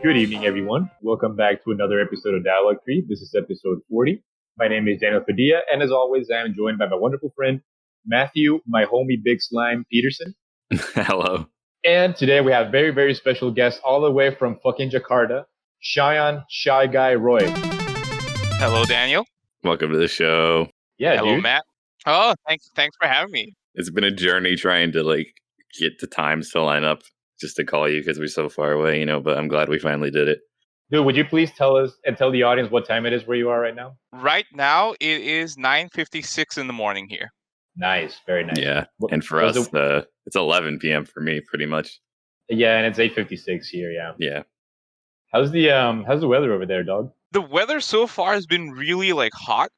Good evening, everyone. Welcome back to another episode of Dialogue Tree. This is episode 40. My name is Daniel Padilla, and as always, I am joined by my wonderful friend, Matthew, my homie Big Slime Peterson. Hello. And today we have very, very special guest all the way from fucking Jakarta, Shayon Shy Guy Roy. Hello, Daniel. Welcome to the show. Yeah, Hello, dude. Matt. Oh, thanks for having me. It's been a journey trying to get the times to line up just to call you because we're so far away, but I'm glad we finally did it. Dude, would you please tell us and tell the audience what time it is where you are right now? Right now, it is 9:56 in the morning here. Nice, very nice. Yeah, and for us, it's 11 p.m. for me, pretty much. Yeah, and it's 8:56 here. Yeah. Yeah. How's the weather over there, dog? The weather so far has been really hot.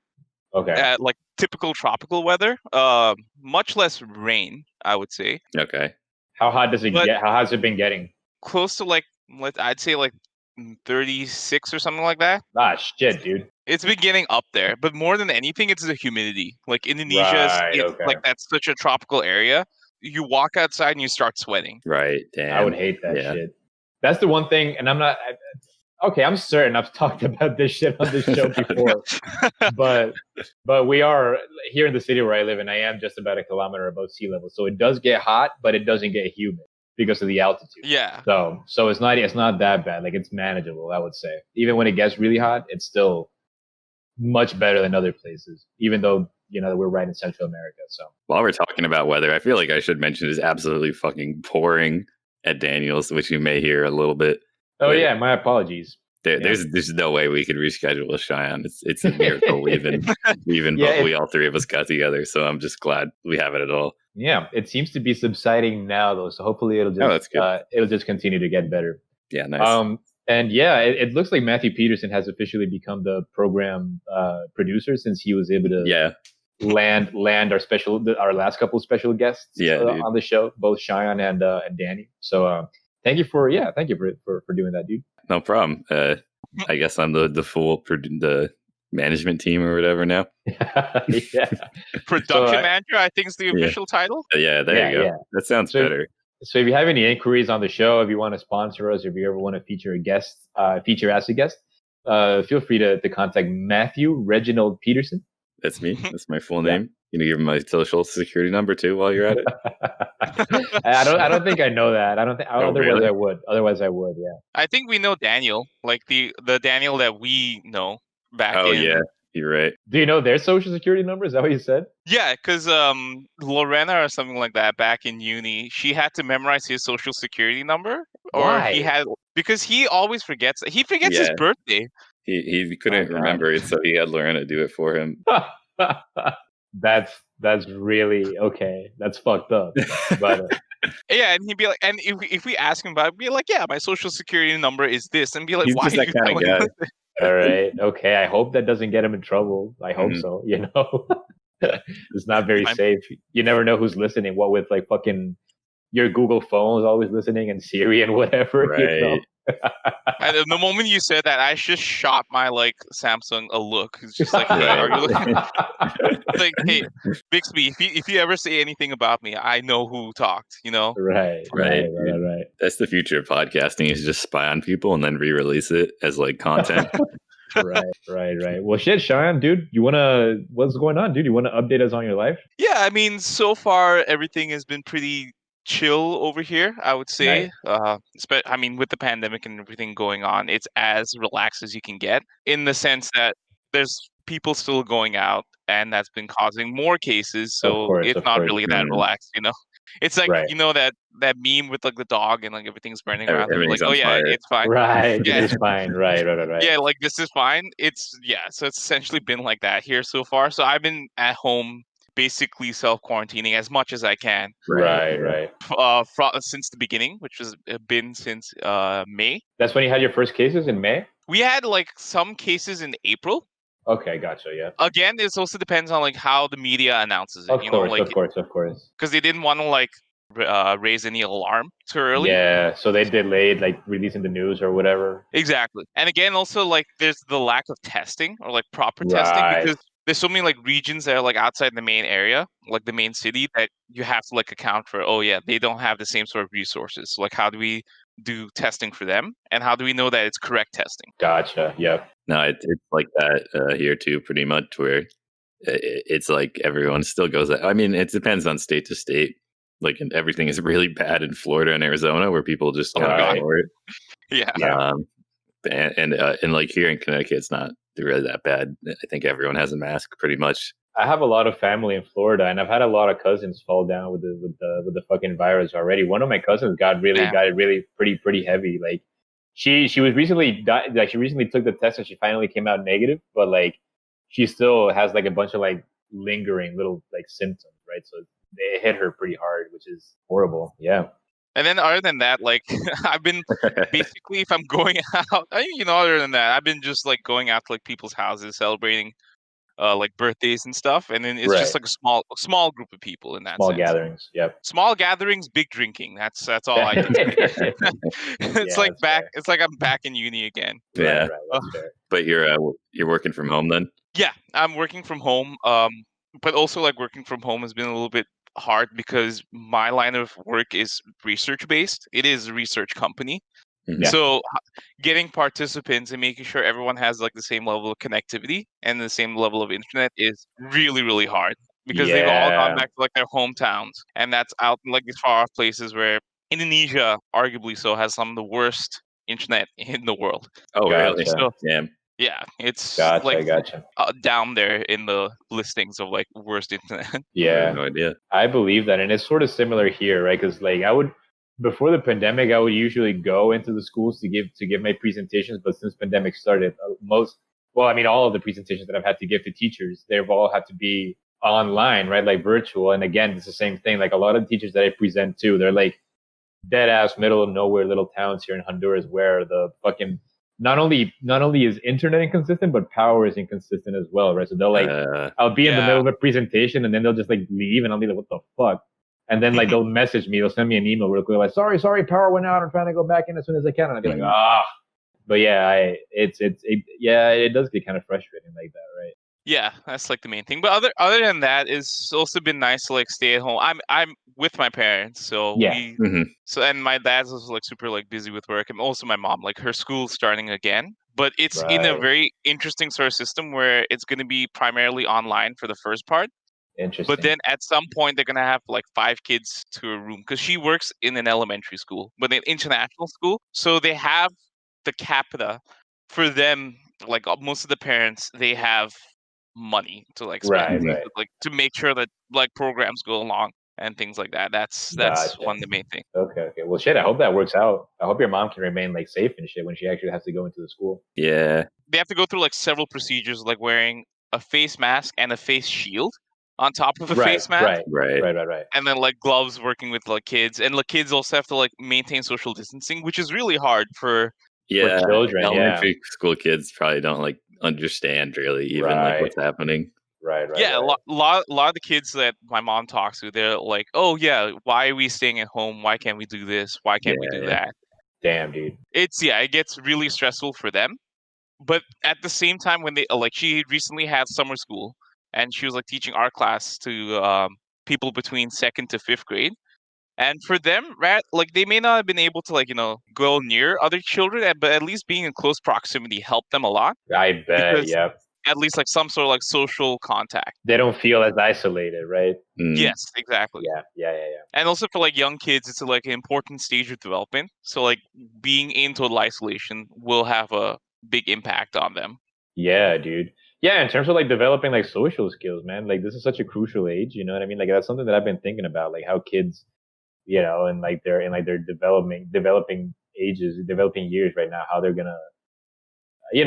Okay. Typical tropical weather. Much less rain, I would say. Okay. How hot does it get? How hot's it been getting? Close to I'd say 36 or something like that. Ah, shit, dude. It's been getting up there, but more than anything, it's the humidity. Indonesia, that's such a tropical area. You walk outside and you start sweating. Right. Damn. I would hate that shit. That's the one thing, and I'm certain I've talked about this shit on this show before, but we are here in the city where I live, and I am just about a kilometer above sea level, so it does get hot, but it doesn't get humid because of the altitude. Yeah. So it's not that bad. It's manageable, I would say. Even when it gets really hot, it's still much better than other places, even though we're right in Central America. So while we're talking about weather, I feel like I should mention it's absolutely fucking pouring at Daniel's, which you may hear a little bit. Oh yeah, my apologies. There's no way we could reschedule a Shayon. It's a miracle we all three of us got together. So I'm just glad we have it at all. Yeah, it seems to be subsiding now though, so hopefully it'll just continue to get better. Yeah, nice. And yeah, it looks like Matthew Peterson has officially become the program producer since he was able to land our last couple of special guests on the show, both Shayon and Danny. So thank you for doing that, dude. No problem. I guess I'm the full the management team or whatever now. Yeah. Production manager, I think is the official title. Yeah, there you go. Yeah. That sounds better. So if you have any inquiries on the show, if you want to sponsor us, if you ever want to feature as a guest, feel free to contact Matthew Reginald Peterson. That's me. That's my full name. You give him my social security number too while you're at it. I don't think I know that. Otherwise I would. Yeah. I think we know Daniel, the Daniel that we know back. Oh yeah, you're right. Do you know their social security number? Is that what you said? Yeah, because Lorena or something like that back in uni, she had to memorize his social security number, Why? because he always forgets. He forgets his birthday. He couldn't remember it, so he had Lorena do it for him. That's really okay. That's fucked up. But yeah, and he'd be like, and if we ask him about it, be like, yeah, my social security number is this, and be like, he's why just are that kind of guy. All right, okay. I hope that doesn't get him in trouble. I hope so. It's not very safe. You never know who's listening. What with fucking your Google phone is always listening, and Siri and whatever. Right. And the moment you said that, I just shot my Samsung a look. It's just like, hey, are you looking? Hey, Bixby, if you ever say anything about me, I know who talked. Right. That's the future of podcasting: is just spy on people and then re-release it as content. Right. Well, shit, Shayon, dude, what's going on, dude? You want to update us on your life? Yeah, I mean, so far everything has been pretty chill over here, I would say. Nice. With the pandemic and everything going on, it's as relaxed as you can get, in the sense that there's people still going out, and that's been causing more cases. So it's not really that relaxed, It's like that meme with the dog and everything's burning around. Everything's oh yeah, fire. it's fine. Right, Yeah. it's fine. Right. Yeah, this is fine. So it's essentially been like that here so far. So I've been at home, basically self-quarantining as much as I can. Right. Since the beginning, which has been since May. That's when you had your first cases, in May? We had some cases in April. Okay, gotcha. Yeah. Again, it also depends on how the media announces it. Of course. Because they didn't want to raise any alarm too early. Yeah, so they delayed releasing the news or whatever. Exactly. And again, also there's the lack of testing or proper testing, because there's so many like regions that are like outside the main area, like the main city, that you have to like account for. Oh yeah, they don't have the same sort of resources. So like, how do we do testing for them, and how do we know that it's correct testing? Gotcha. Yep. No, it's like that here too, pretty much. Where it's like everyone still goes. I mean, it depends on state to state. Like, everything is really bad in Florida and Arizona, where people just can't afford it. Yeah. And like here in Connecticut, it's not really that bad. I think everyone has a mask pretty much. I have a lot of family in Florida, and I've had a lot of cousins fall down with the fucking virus already. One of my cousins got it really pretty heavy. Like she was recently she recently took the test and she finally came out negative, but like she still has like a bunch of like lingering little like symptoms, right? So they hit her pretty hard, which is horrible. Yeah. And then other than that, like I've been basically, if I'm going out, other than that, I've been just like going out to like people's houses celebrating like birthdays and stuff, and then it's just like a small group of people in that small sense. gatherings. Yep. Small gatherings, big drinking. That's all I can say. It's like back. Fair. It's like I'm back in uni again. Yeah, right, that's fair. But you're working from home then? Yeah, I'm working from home. But also like working from home has been a little bit hard because my line of work is research based. It is a research company. Mm-hmm. So getting participants and making sure everyone has like the same level of connectivity and the same level of internet is really, really hard because they've all gone back to like their hometowns, and that's out in like these far off places where Indonesia, arguably so, has some of the worst internet in the world. Oh, really? So, damn. Yeah, it's gotcha. Down there in the listings of like worst internet. Yeah, I have no idea. I believe that, and it's sort of similar here, right? Because like before the pandemic, I would usually go into the schools to give my presentations, but since pandemic started, all of the presentations that I've had to give to teachers, they've all had to be online, right? Like virtual. And again, it's the same thing. Like a lot of the teachers that I present to, they're like dead ass middle of nowhere little towns here in Honduras where the fucking not only is internet inconsistent, but power is inconsistent as well, right? So they'll like, I'll be in the middle of a presentation and then they'll just like leave and I'll be like, what the fuck? And then like they'll message me, they'll send me an email real quick, like, sorry, power went out. I'm trying to go back in as soon as I can. And I'll be like, But yeah, it does get kind of frustrating like that, right? Yeah, that's like the main thing. But other than that, it's also been nice to like stay at home. I'm with my parents, so and my dad's also like super like busy with work, and also my mom, like her school's starting again. But it's in a very interesting sort of system where it's going to be primarily online for the first part. Interesting. But then at some point they're going to have like 5 kids to a room because she works in an elementary school, but an international school. So they have the capita for them. Like most of the parents, they have money to like spend, like to make sure that like programs go along and things like that. That's one of the main things. Okay. Well, shit. I hope that works out. I hope your mom can remain like safe and shit when she actually has to go into the school. Yeah. They have to go through like several procedures, like wearing a face mask and a face shield on top of a face mask. Right. And then like gloves working with like kids, and like kids also have to like maintain social distancing, which is really hard for children. Elementary school kids probably don't like understand really even like what's happening. Right. Yeah, a lot of the kids that my mom talks to, they're like, "Oh yeah, why are we staying at home? Why can't we do this? Why can't we do that?" Damn, dude. It gets really stressful for them. But at the same time, when they she recently had summer school, and she was like teaching art class to people between 2nd to 5th grade. And for them, like they may not have been able to like, go near other children, but at least being in close proximity helped them a lot. I bet, At least like some sort of like social contact. They don't feel as isolated, right? Yes, exactly. Yeah. And also for like young kids, it's like an important stage of development. So like being in total isolation will have a big impact on them. Yeah, dude. Yeah, in terms of like developing like social skills, man, like this is such a crucial age, you know what I mean? Like that's something that I've been thinking about, like how kids, and like they're in like their developing years right now, how they're gonna,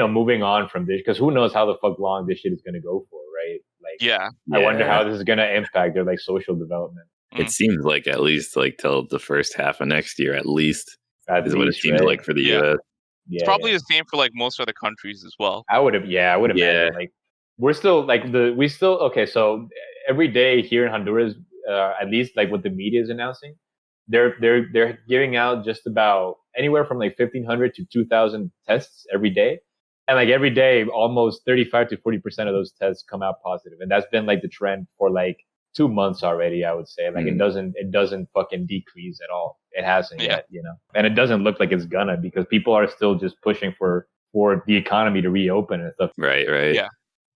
moving on from this, because who knows how the fuck long this shit is gonna go for, right? Like, I wonder how this is gonna impact their like social development. It seems like at least like till the first half of next year, at least is what it seems like for the U.S. It's probably the same for like most other countries as well. I would imagine. Like we're still like okay. So every day here in Honduras, at least like what the media is announcing, they're giving out just about anywhere from like 1,500 to 2,000 tests every day, And like every day, almost 35 to 40% of those tests come out positive. And that's been like the trend for like 2 months already, I would say. Like it doesn't fucking decrease at all. It hasn't yet, you know, and it doesn't look like it's gonna, because people are still just pushing for the economy to reopen and stuff. Right.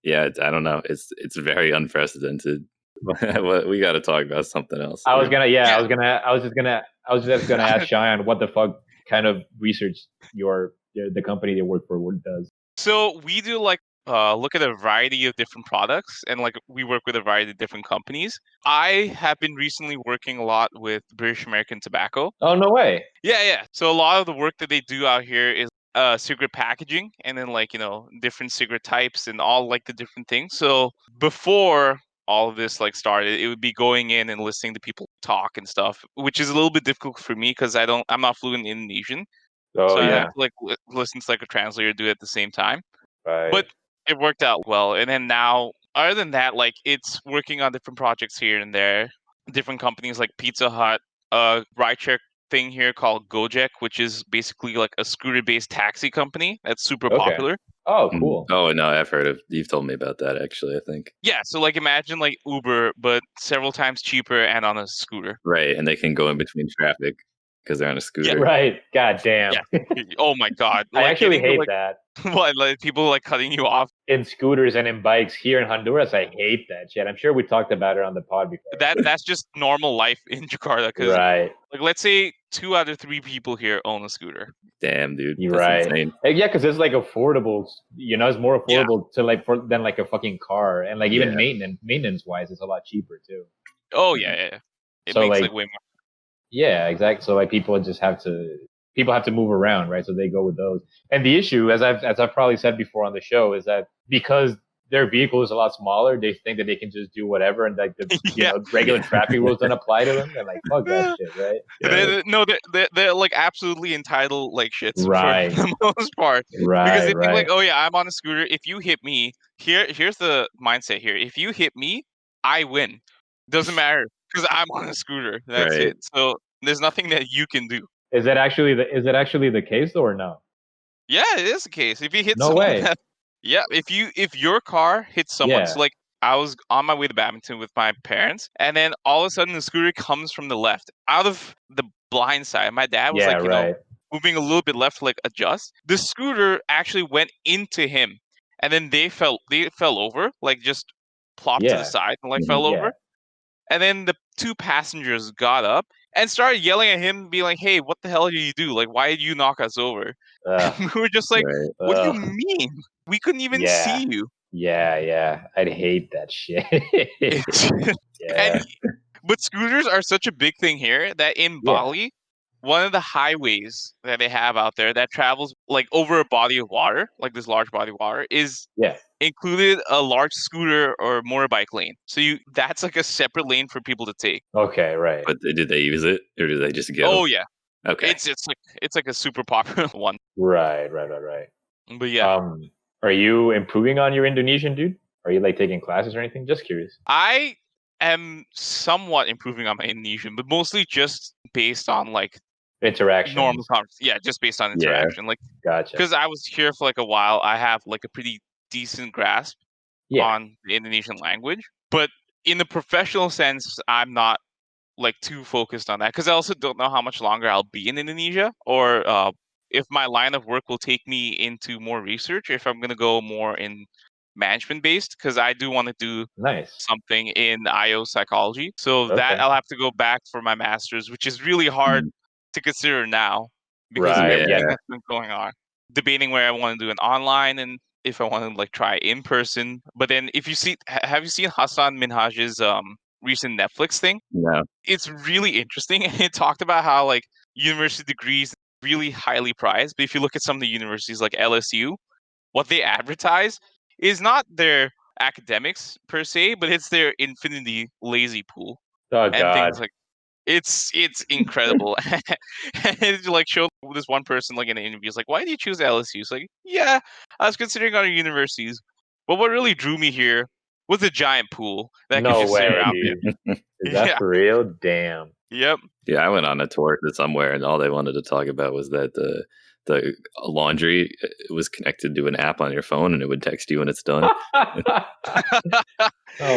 Yeah. I don't know. It's very unprecedented. We got to talk about something else. I was just gonna ask Shayon what the fuck kind of research the company they work for does. So we do like look at a variety of different products, and like we work with a variety of different companies. I have been recently working a lot with British American Tobacco. Oh, no way. Yeah. So a lot of the work that they do out here is cigarette packaging, and then like, you know, different cigarette types and all like the different things. So before all of this like started, it would be going in and listening to people talk and stuff, which is a little bit difficult for me because I'm not fluent in Indonesian. Oh, so I yeah. have to like listen to like a translator do it at the same time. Right. But it worked out well. And then now, other than that, like it's working on different projects here and there. Different companies like Pizza Hut, a rideshare thing here called Gojek, which is basically like a scooter-based taxi company that's super popular. Oh, cool. Oh, no, I've heard of. You've told me about that, actually, I think. Yeah, so like imagine like Uber, but several times cheaper and on a scooter. Right, and they can go in between traffic because they're on a scooter. Yeah. Right. God damn. Yeah. Oh my God. I Like, actually hate like, that. What, like people like cutting you off? In scooters and in bikes here in Honduras, I hate that shit. I'm sure we talked about it on the pod before. That's just normal life in Jakarta. Because Right. like, let's say 2 out of 3 people here own a scooter. Damn, dude. You're That's right. insane. Yeah, because it's like affordable. You know, it's more affordable to like than like a fucking car, and like even maintenance wise, it's a lot cheaper too. Oh yeah. It So, makes like, like way more. Yeah, exactly. So like people have to move around, right? So they go with those. And the issue, as I've probably said before on the show, is that because their vehicle is a lot smaller, they think that they can just do whatever, and like the regular traffic rules don't apply to them. They're like, fuck that shit, right? They're like absolutely entitled like shits Right. for the most part. Right. Because they think like, oh yeah, I'm on a scooter. If you hit me, here's the mindset here. If you hit me, I win. Doesn't matter because I'm on a scooter. That's it. So there's nothing that you can do. Is that actually the case though, or no? Yeah, it is the case. If you hit No someone, way. Yeah, if your car hits someone, so like I was on my way to badminton with my parents, and then all of a sudden the scooter comes from the left, out of the blind side. My dad was like, you know, moving a little bit left to like adjust. The scooter actually went into him, and then they fell over, like just plopped to the side and like fell over. And then the 2 passengers got up and started yelling at him, being like, "Hey, what the hell did you do? Like, why did you knock us over?" And we were just like, "What do you mean? We couldn't even see you." Yeah. I'd hate that shit. But scooters are such a big thing here that in Bali, one of the highways that they have out there that travels like over a body of water, like this large body of water, is included a large scooter or motorbike lane. So that's like a separate lane for people to take. Okay, right. But did they use it, or did they just go? Oh yeah. Okay. It's like a super popular one. Right. But yeah. Are you improving on your Indonesian, dude? Are you like taking classes or anything? Just curious. I am somewhat improving on my Indonesian, but mostly just based on like interaction. Normal conversation. Yeah, just based on interaction. Like, gotcha. Because I was here for like a while, I have like a pretty decent grasp on the Indonesian language. But in the professional sense, I'm not like too focused on that because I also don't know how much longer I'll be in Indonesia, or if my line of work will take me into more research, if I'm going to go more in management based, because I do want to do something in IO psychology. So that I'll have to go back for my master's, which is really hard to consider now because of everything that's been going on. Debating where I want to do an online and if I want to like try in person. But then have you seen Hassan Minhaj's recent Netflix thing? No. It's really interesting. And it talked about how like university degrees really highly prized. But if you look at some of the universities like LSU, what they advertise is not their academics per se, but it's their infinity lazy pool. Oh, God. Things like it's incredible. And it like showed this one person like in an interview, it's like, why do you choose LSU? It's like, yeah, I was considering other universities, but what really drew me here was a giant pool that I could just sit around in. Is that for real? Damn. Yep. Yeah, I went on a tour to somewhere, and all they wanted to talk about was that the laundry was connected to an app on your phone, and it would text you when it's done. No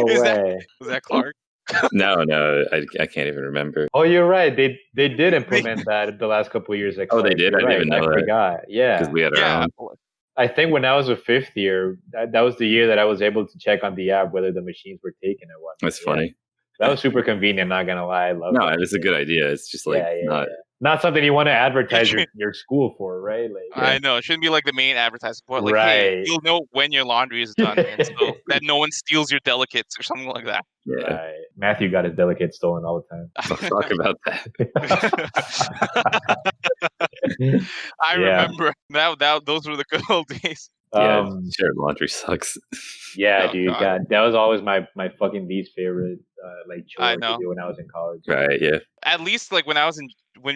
way. Was that Clark? No, I can't even remember. Oh, you're right. They did implement that the last couple of years. Oh, they did. I didn't even know that. I forgot. Yeah, because we had our own. I think when I was a fifth year, that was the year that I was able to check on the app whether the machines were taken or what. That's funny. That was super convenient. Not gonna lie, I love it. No, it was a good idea. It's just like not something you want to advertise your school for, right? Like, I know it shouldn't be like the main advertising point. Like, hey, you'll know when your laundry is done, and so that no one steals your delicates or something like that. Yeah. Right. Matthew got his delicates stolen all the time. Let's talk about that. I remember those were the good old days. Yeah, shared laundry sucks. Yeah, dude. God, that was always my fucking least favorite chore to do when I was in college. Right. Yeah. At least like when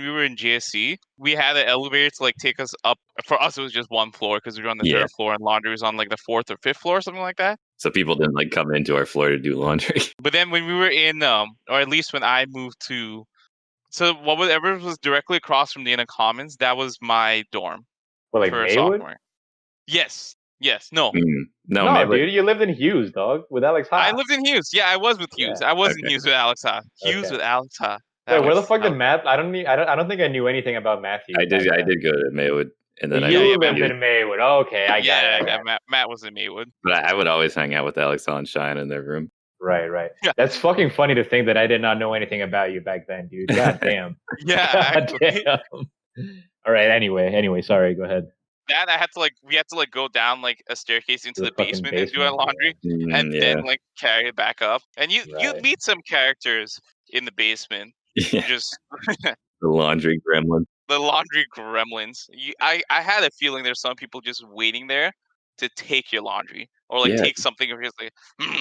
we were in JSC, we had an elevator to like take us up. For us, it was just one floor because we were on the third floor, and laundry was on like the fourth or fifth floor, or something like that. So people didn't like come into our floor to do laundry. But then when we were in, or at least when I moved to, so whatever was directly across from the Inner Commons, that was my dorm. Well, like Maywood? Sophomore. Yes. No, dude, you lived in Hughes, dog, with Alex Ha. I lived in Hughes. Yeah, I was with Hughes. I was in Hughes with Alex Ha. Hughes with Alex Ha. Wait, where the fuck did Matt? I don't think I knew anything about Matthew. I did go to Maywood, and then you lived in Maywood. Oh, okay, I got it. Matt was in Maywood. But I would always hang out with Alex Ha and Shine in their room. Right. Yeah. That's fucking funny to think that I did not know anything about you back then, dude. God damn. God damn. All right. Anyway, sorry. Go ahead. That we had to go down like a staircase into the basement and do our laundry, and then like carry it back up. And you meet some characters in the basement. Yeah. Just the laundry gremlin. The laundry gremlins. I had a feeling there's some people just waiting there to take your laundry or like take something and just like,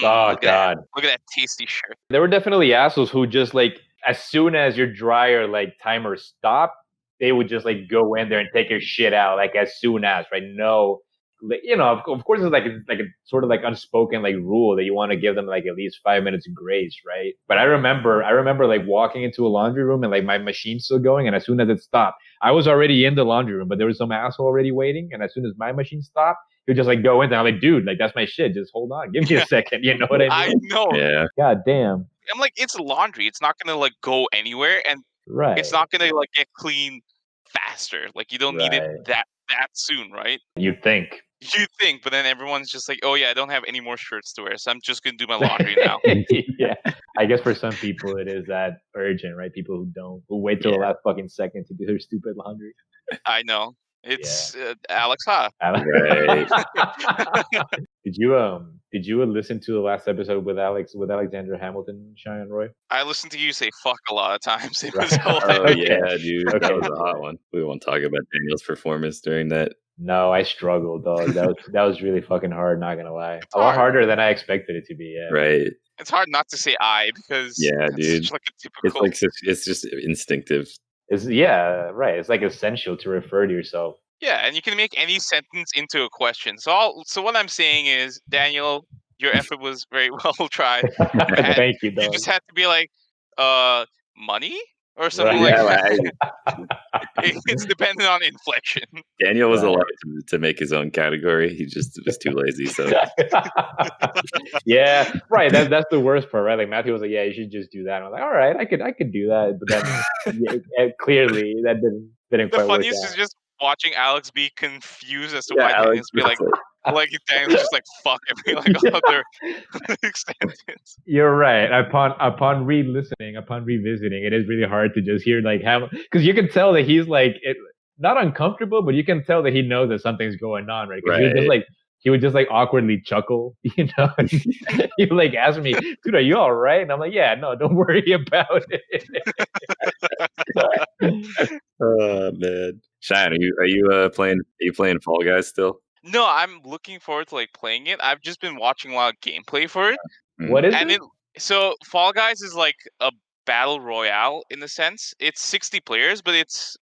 oh God, look at that tasty shirt. There were definitely assholes who just like as soon as your dryer like timer stopped, they would just like go in there and take your shit out like as soon as, right? No, of course it's like a sort of like unspoken like rule that you want to give them like at least 5 minutes grace, right? But I remember like walking into a laundry room and like my machine's still going, and as soon as it stopped, I was already in the laundry room, but there was some asshole already waiting, and as soon as my machine stopped, he'd just like go in there. I'm like, dude, like that's my shit. Just hold on, give me a second. You know what I mean? I know. Yeah. God damn. I'm like, it's laundry. It's not gonna like go anywhere, and it's not gonna like get clean faster. Like you don't need it that soon, right? You think, but then everyone's just like, oh yeah, I don't have any more shirts to wear, so I'm just gonna do my laundry now. Yeah, I guess for some people it is that urgent, right? People who wait till the last fucking second to do their stupid laundry. I know. It's Alex Ha. Right. Did you listen to the last episode with Alexander Hamilton, Cheyenne Roy? I listened to you say fuck a lot of times. It was yeah, dude. That was a hot one. We won't talk about Daniel's performance during that. No, I struggled, dog. That was really fucking hard, not gonna lie. A lot harder than I expected it to be, yeah. Right. It's hard not to say I because dude. Such like a typical... It's just instinctive. It's It's like essential to refer to yourself. Yeah, and you can make any sentence into a question. So what I'm saying is, Daniel, your effort was very well tried. Thank you, dog. You just had to be like, money? Or something like that. It's dependent on inflection. Daniel was allowed to make his own category. He just was too lazy. So yeah, right. That's the worst part, right? Like Matthew was like, "Yeah, you should just do that." And I'm like, "All right, I could do that," but then clearly that didn't quite work out. The funniest is just watching Alex be confused as to why Daniel's be like Daniel's just like fuck every like other sentence. You're right. Upon revisiting, it is really hard to just hear like because you can tell that he's like not uncomfortable, but you can tell that he knows that something's going on, right? Because he would just like awkwardly chuckle, you know. He would like ask me, "Dude, are you all right?" And I'm like, "Yeah, no, don't worry about it." Oh man, Shine, are you playing Fall Guys still? No, I'm looking forward to like playing it. I've just been watching a lot of gameplay for it. What is it? So Fall Guys is like a battle royale in the sense. It's 60 players, but it's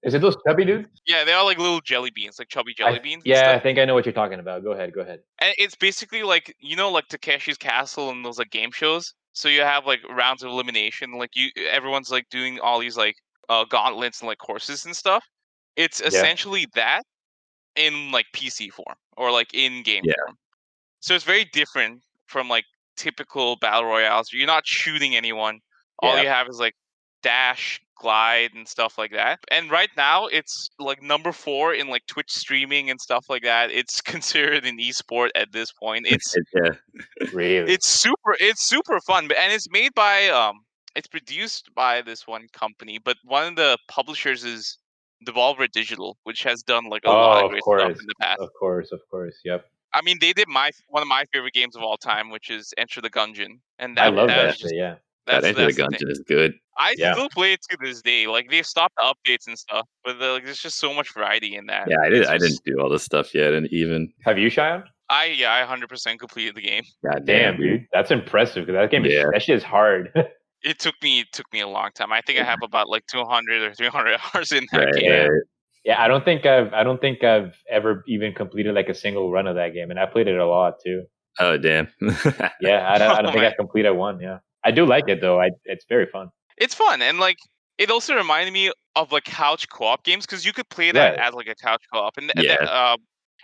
Is it those chubby dudes? Yeah, they are like little jelly beans, like chubby jelly beans. Yeah, I think I know what you're talking about. Go ahead. And it's basically like like Takeshi's Castle and those like game shows. So you have like rounds of elimination. Like everyone's like doing all these like gauntlets and like courses and stuff. It's essentially that in like PC form or like in game form. So it's very different from like typical battle royales. You're not shooting anyone. All you have is like dash, glide, and stuff like that. And right now, it's like number 4 in like Twitch streaming and stuff like that. It's considered an esport at this point. It's really, it's super fun, and it's made by it's produced by this one company, but one of the publishers is Devolver Digital, which has done like a lot of great stuff in the past. Of course, yep. I mean, they did one of my favorite games of all time, which is Enter the Gungeon, and I love that shit. Yeah, that Enter the Gungeon is good. I still play it to this day. Like they've stopped the updates and stuff, but like, there's just so much variety in that. Yeah, I didn't do all this stuff yet, and even have you, Shayon? I 100% completed the game. God damn, dude, that's impressive because that game that shit is hard. It took me a long time. I think I have about like 200 or 300 hours in that game. Right. Yeah, I don't think I've ever even completed like a single run of that game, and I played it a lot too. Oh damn. Yeah, I don't think I completed one. Yeah, I do like it though. It's very fun. It's fun, and like it also reminded me of like couch co-op games because you could play that as like a couch co-op, and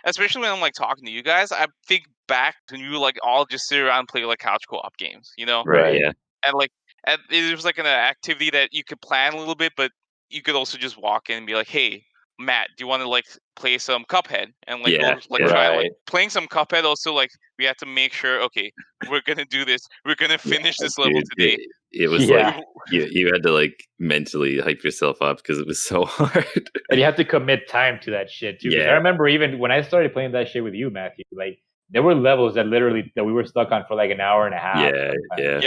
especially when I'm like talking to you guys, I think back when you like all just sit around and play like couch co-op games, you know? Right. Yeah. And like it was like an activity that you could plan a little bit, but you could also just walk in and be like, "Hey, Matt, do you want to like play some Cuphead?" And like we'll try like playing some Cuphead. Also, like we have to make sure, okay, we're gonna do this. We're gonna finish this level today. It was like you had to like mentally hype yourself up because it was so hard, and you have to commit time to that shit too. I remember even when I started playing that shit with you, Matthew, like there were levels that we were stuck on for like an hour and a half. Yeah.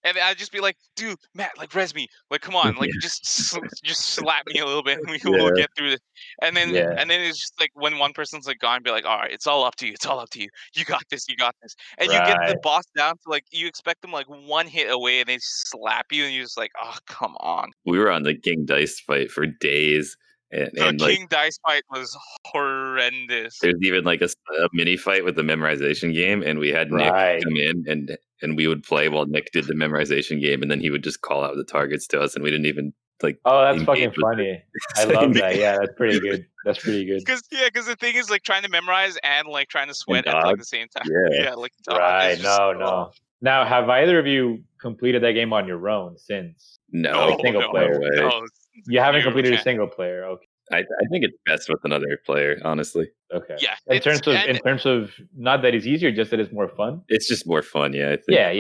And I'd just be like, "Dude, Matt, like res me, like come on, like just slap me a little bit, and we'll get through this." And then it's just like when one person's like gone, be like, "All right, it's all up to you. It's all up to you. You got this. You got this." And you get the boss down to like you expect them like one hit away, and they slap you, and you're just like, "Oh, come on." We were on the King Dice fight for days. And the King Dice fight was horrendous. There's even like a mini fight with the memorization game, and we had Nick come in and we would play while Nick did the memorization game, and then he would just call out the targets to us, and we didn't even like. Oh, that's fucking funny! I love that. Yeah, that's pretty good. That's pretty good. Because the thing is like trying to memorize and like trying to sweat at like the same time. Yeah, like right. No. Now, have either of you completed that game on your own since? No, single player. No. You haven't completed a single player. Okay. I think it's best with another player, honestly. Okay. Yeah. In terms of not that it's easier, just that it's more fun. It's just more fun, yeah. I think. Yeah.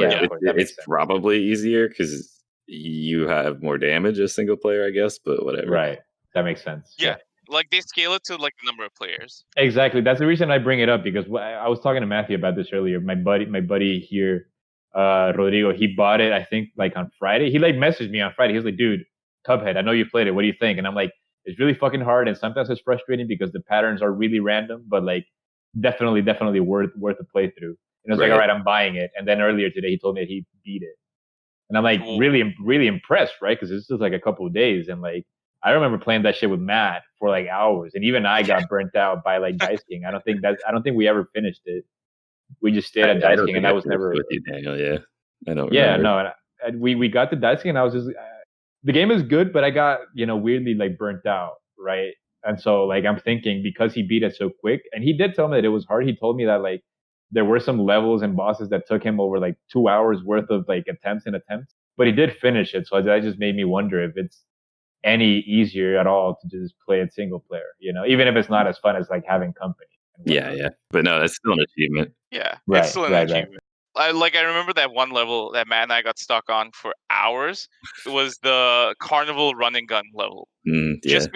It's probably easier because you have more damage as single player, I guess. But whatever. Right. That makes sense. Yeah. Like they scale it to like the number of players. Exactly. That's the reason I bring it up because I was talking to Matthew about this earlier. My buddy here, Rodrigo, he bought it. I think like on Friday. He like messaged me on Friday. He was like, "Dude, Cuphead, I know you played it. What do you think?" And I'm like, it's really fucking hard, and sometimes it's frustrating because the patterns are really random, but like definitely worth a playthrough. And I was like, all right, I'm buying it. And then earlier today, he told me that he beat it, and I'm like really impressed, right? Because this is like a couple of days, and like I remember playing that shit with Matt for like hours, and even I got burnt out by like Dice King. I don't think we ever finished it. We just stayed at Dice King, and that was never with you, Daniel. Yeah, I know. Yeah, no, and we got to Dice King, and I was just. The game is good, but I got, weirdly like burnt out, right? And so like I'm thinking because he beat it so quick, and he did tell me that it was hard. He told me that like there were some levels and bosses that took him over like 2 hours worth of like attempts, but he did finish it. So that just made me wonder if it's any easier at all to just play it single player, even if it's not as fun as like having company. Yeah. But no, that's still an achievement. Yeah, it's still an achievement. I remember that one level that Matt and I got stuck on for hours. It was the carnival run and gun level. Just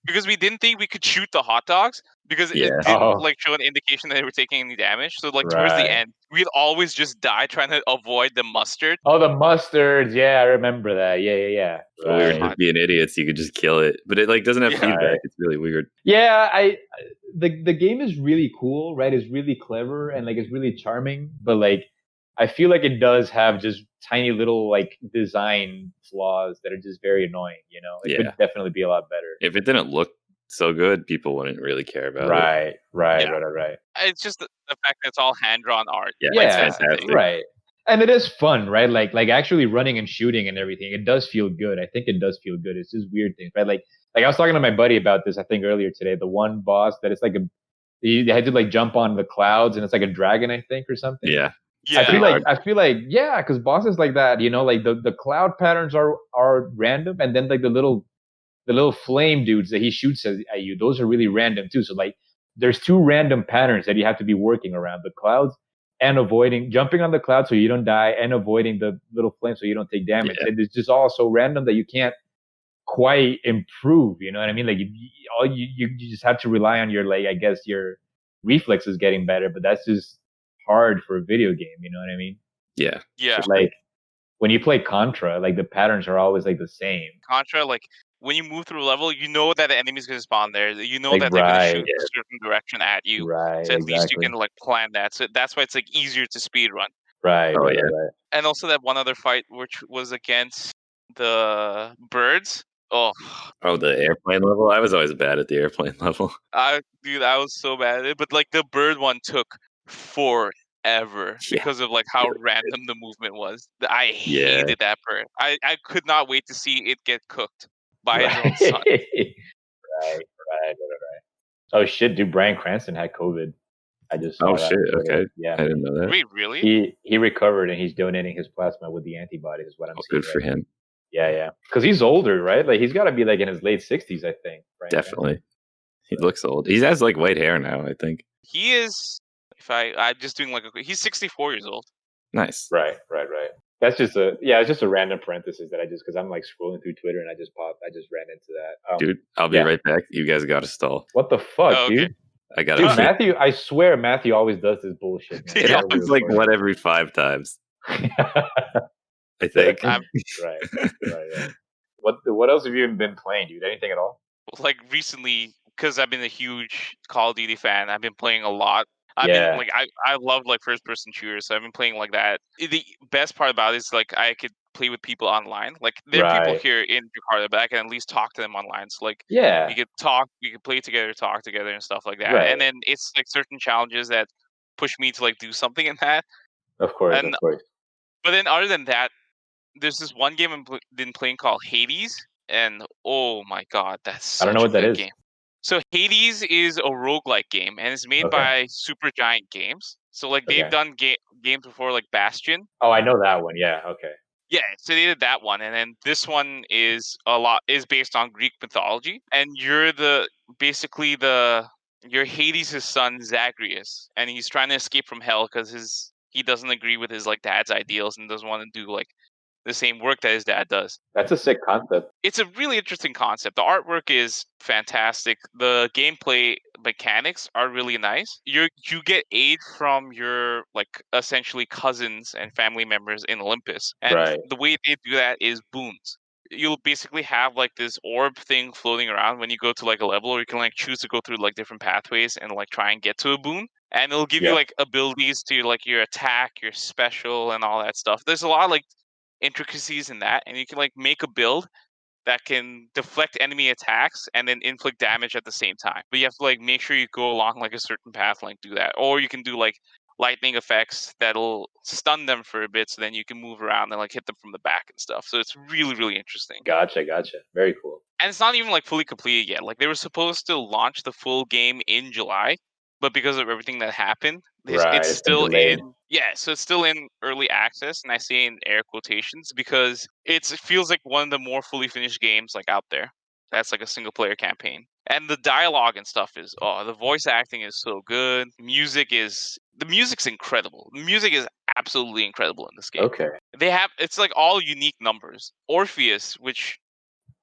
because we didn't think we could shoot the hot dogs because it didn't like show an indication that they were taking any damage. So like towards the end, we'd always just die trying to avoid the mustard. Oh, the mustards! Yeah, I remember that. Yeah. So we were just being idiots. You could just kill it, but it like doesn't have feedback. It's really weird. Yeah, the game is really cool, right? It's really clever and like it's really charming, but like I feel like it does have just tiny little like design flaws that are just very annoying. It could definitely be a lot better. If it didn't look so good, people wouldn't really care about it. Right. It's just the fact that it's all hand drawn art. Yeah, it's fantastic. Right. And it is fun, right? Like actually running and shooting and everything. It does feel good. I think it does feel good. It's just weird things, right? Like I was talking to my buddy about this, I think earlier today. The one boss that it's like they had to like jump on the clouds and it's like a dragon, I think, or something. Yeah. Yeah. I feel like yeah, because bosses like that, like the cloud patterns are random, and then like the little flame dudes that he shoots at you, those are really random too. So like there's two random patterns that you have to be working around: the clouds and jumping on the cloud so you don't die, and avoiding the little flame so you don't take damage. Yeah. And it's just all so random that you can't quite improve. You know what I mean? Like you just have to rely on your, like, I guess your reflexes getting better, but that's just hard for a video game. You know what I mean? Yeah. Yeah. Like when you play Contra, like the patterns are always like the same. Contra, like when you move through a level, you know that the enemy's gonna spawn there. You know Like, that they're gonna right, shoot a certain direction at you. right, So at least you exactly. can like plan that. So that's why it's like easier to speed run. Right, Oh, right, yeah. right. And also that one other fight which was against the birds. Oh, the airplane level. I was always bad at the airplane level. dude, I was so bad at it. But like the bird one took forever Yeah. because of like how random the movement was. I Yeah. hated that bird. I could not wait to see it get cooked by its own son. Right. Oh shit, dude! Bryan Cranston had COVID. I just saw Oh that. shit! Okay. Yeah, I didn't know that. Wait, really? he recovered and he's donating his plasma with the antibodies. Is what I'm seeing. Good for him. Yeah. Because he's older, right? Like he's got to be like in his late 60s, I think. Right? Definitely. He looks old. He has like white hair now, I think. He is. If I'm just doing like he's 64 years old. Nice. Right. That's just it's just a random parenthesis that I just, because I'm like scrolling through Twitter and I just ran into that. Dude, I'll be right back. You guys got to stall. What the fuck, dude? I got it. Matthew, I swear Matthew always does this bullshit, man. It happens like every 5 times. I think. Right. What else have you been playing, dude? Anything at all? Like recently, because I've been a huge Call of Duty fan, I've been playing a lot. I love like first person shooters, so I've been playing like that. The best part about it is like I could play with people online. Like there are people here in Jakarta, but I can at least talk to them online. So like we could talk, we could play together, talk together, and stuff like that. Right. And then it's like certain challenges that push me to like do something in that. Of course. But then other than that, there's this one game I've been playing called Hades, and oh my god, that's such I don't know what that is. game. So Hades is a roguelike game, and it's made by Supergiant Games. So like they've done games before, like Bastion. Oh, I know that one. Yeah. Okay. Yeah, so they did that one, and then this one is based on Greek mythology, and you're you're Hades' son Zagreus, and he's trying to escape from hell because he doesn't agree with his like dad's ideals and doesn't want to do like the same work that his dad does. That's a sick concept. It's a really interesting concept. The artwork is fantastic. The gameplay mechanics are really nice. You get aid from your like essentially cousins and family members in Olympus. And the way they do that is boons. You'll basically have like this orb thing floating around when you go to like a level, or you can like choose to go through like different pathways and like try and get to a boon. And it'll give you like abilities to like your attack, your special, and all that stuff. There's a lot of like intricacies in that, and you can like make a build that can deflect enemy attacks and then inflict damage at the same time. But you have to like make sure you go along like a certain path, like do that. Or you can do like lightning effects that'll stun them for a bit, so then you can move around and like hit them from the back and stuff. So it's really, really interesting. Gotcha. Very cool. And it's not even like fully completed yet. Like they were supposed to launch the full game in July, but because of everything that happened, it's still in so it's still in early access, and I say in air quotations because it feels like one of the more fully finished games like out there. That's like a single player campaign. And the dialogue and stuff is the voice acting is so good. The music's incredible. The music is absolutely incredible in this game. Okay. It's like all unique numbers. Orpheus, which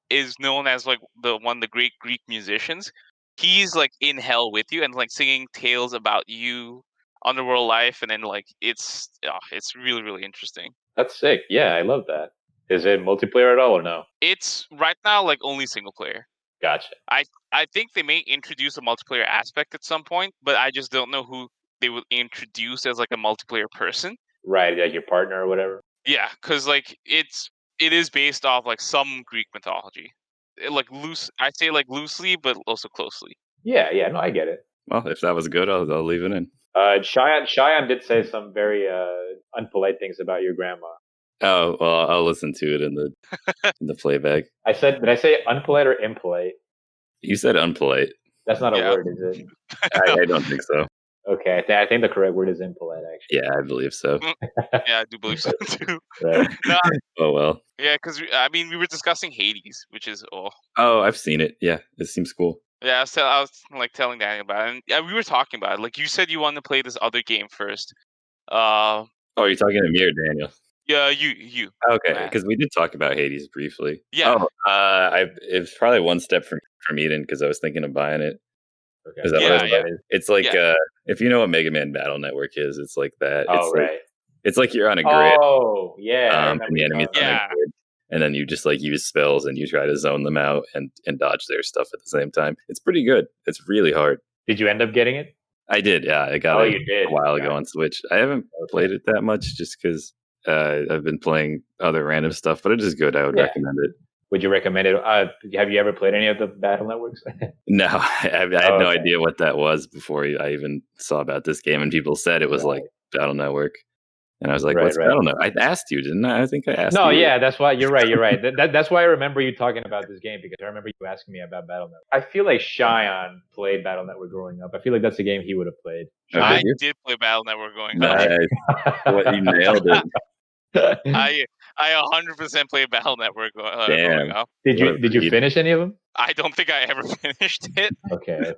is known as like the great Greek musicians, he's like in hell with you and like singing tales about you, underworld life, and then like it's really, really interesting. That's sick. Yeah, I love that. Is it multiplayer at all or no? It's right now like only single player. Gotcha. I think they may introduce a multiplayer aspect at some point, but I just don't know who they would introduce as like a multiplayer person. Right, like your partner or whatever. Yeah, because like it is based off like some Greek mythology. I say like loosely, but also closely. Yeah, no, I get it. Well, if that was good, I'll leave it in. Shayon did say some very unpolite things about your grandma. Oh well, I'll listen to it in the playback. Did I say unpolite or impolite? You said unpolite. That's not a word, is it? I don't think so. Okay, I think the correct word is impolite, actually. Yeah, I believe so. Yeah, I do believe so too. Right. No, Oh well. yeah, because we were discussing Hades, which is Oh, I've seen it. Yeah, it seems cool. Yeah, so I was like telling Daniel about it, and yeah, we were talking about it. Like you said, you wanted to play this other game first. Oh, you're talking to me or Daniel? Yeah, you. Okay, because we did talk about Hades briefly. Yeah. Oh, it's probably one step from Eden because I was thinking of buying it. Okay. Is that Yeah, what yeah. It's like if you know what Mega Man Battle Network is, it's like that. Oh, it's right. Like, it's like you're on a grid. Oh, yeah. And the enemies on a grid, and then you just like use spells and you try to zone them out and dodge their stuff at the same time. It's pretty good. It's really hard. Did you end up getting it? I did. Yeah, I got it you did? a while ago on Switch. I haven't played it that much just because I've been playing other random stuff, but it is good. I would recommend it. Would you recommend it? Have you ever played any of the Battle Networks? No, I had no idea what that was before I even saw about this game, and people said it was like Battle Network. And I was like, what's Battle Network? I asked you, didn't I? I think I asked you. No, yeah, that's why. You're right. That's why I remember you talking about this game, because I remember you asking me about Battle Network. I feel like Shayon played Battle Network growing up. I feel like that's a game he would have played. I did play Battle Network growing up. You nailed it. I 100% played Battle Network growing up. Did you finish any of them? I don't think I ever finished it. Okay.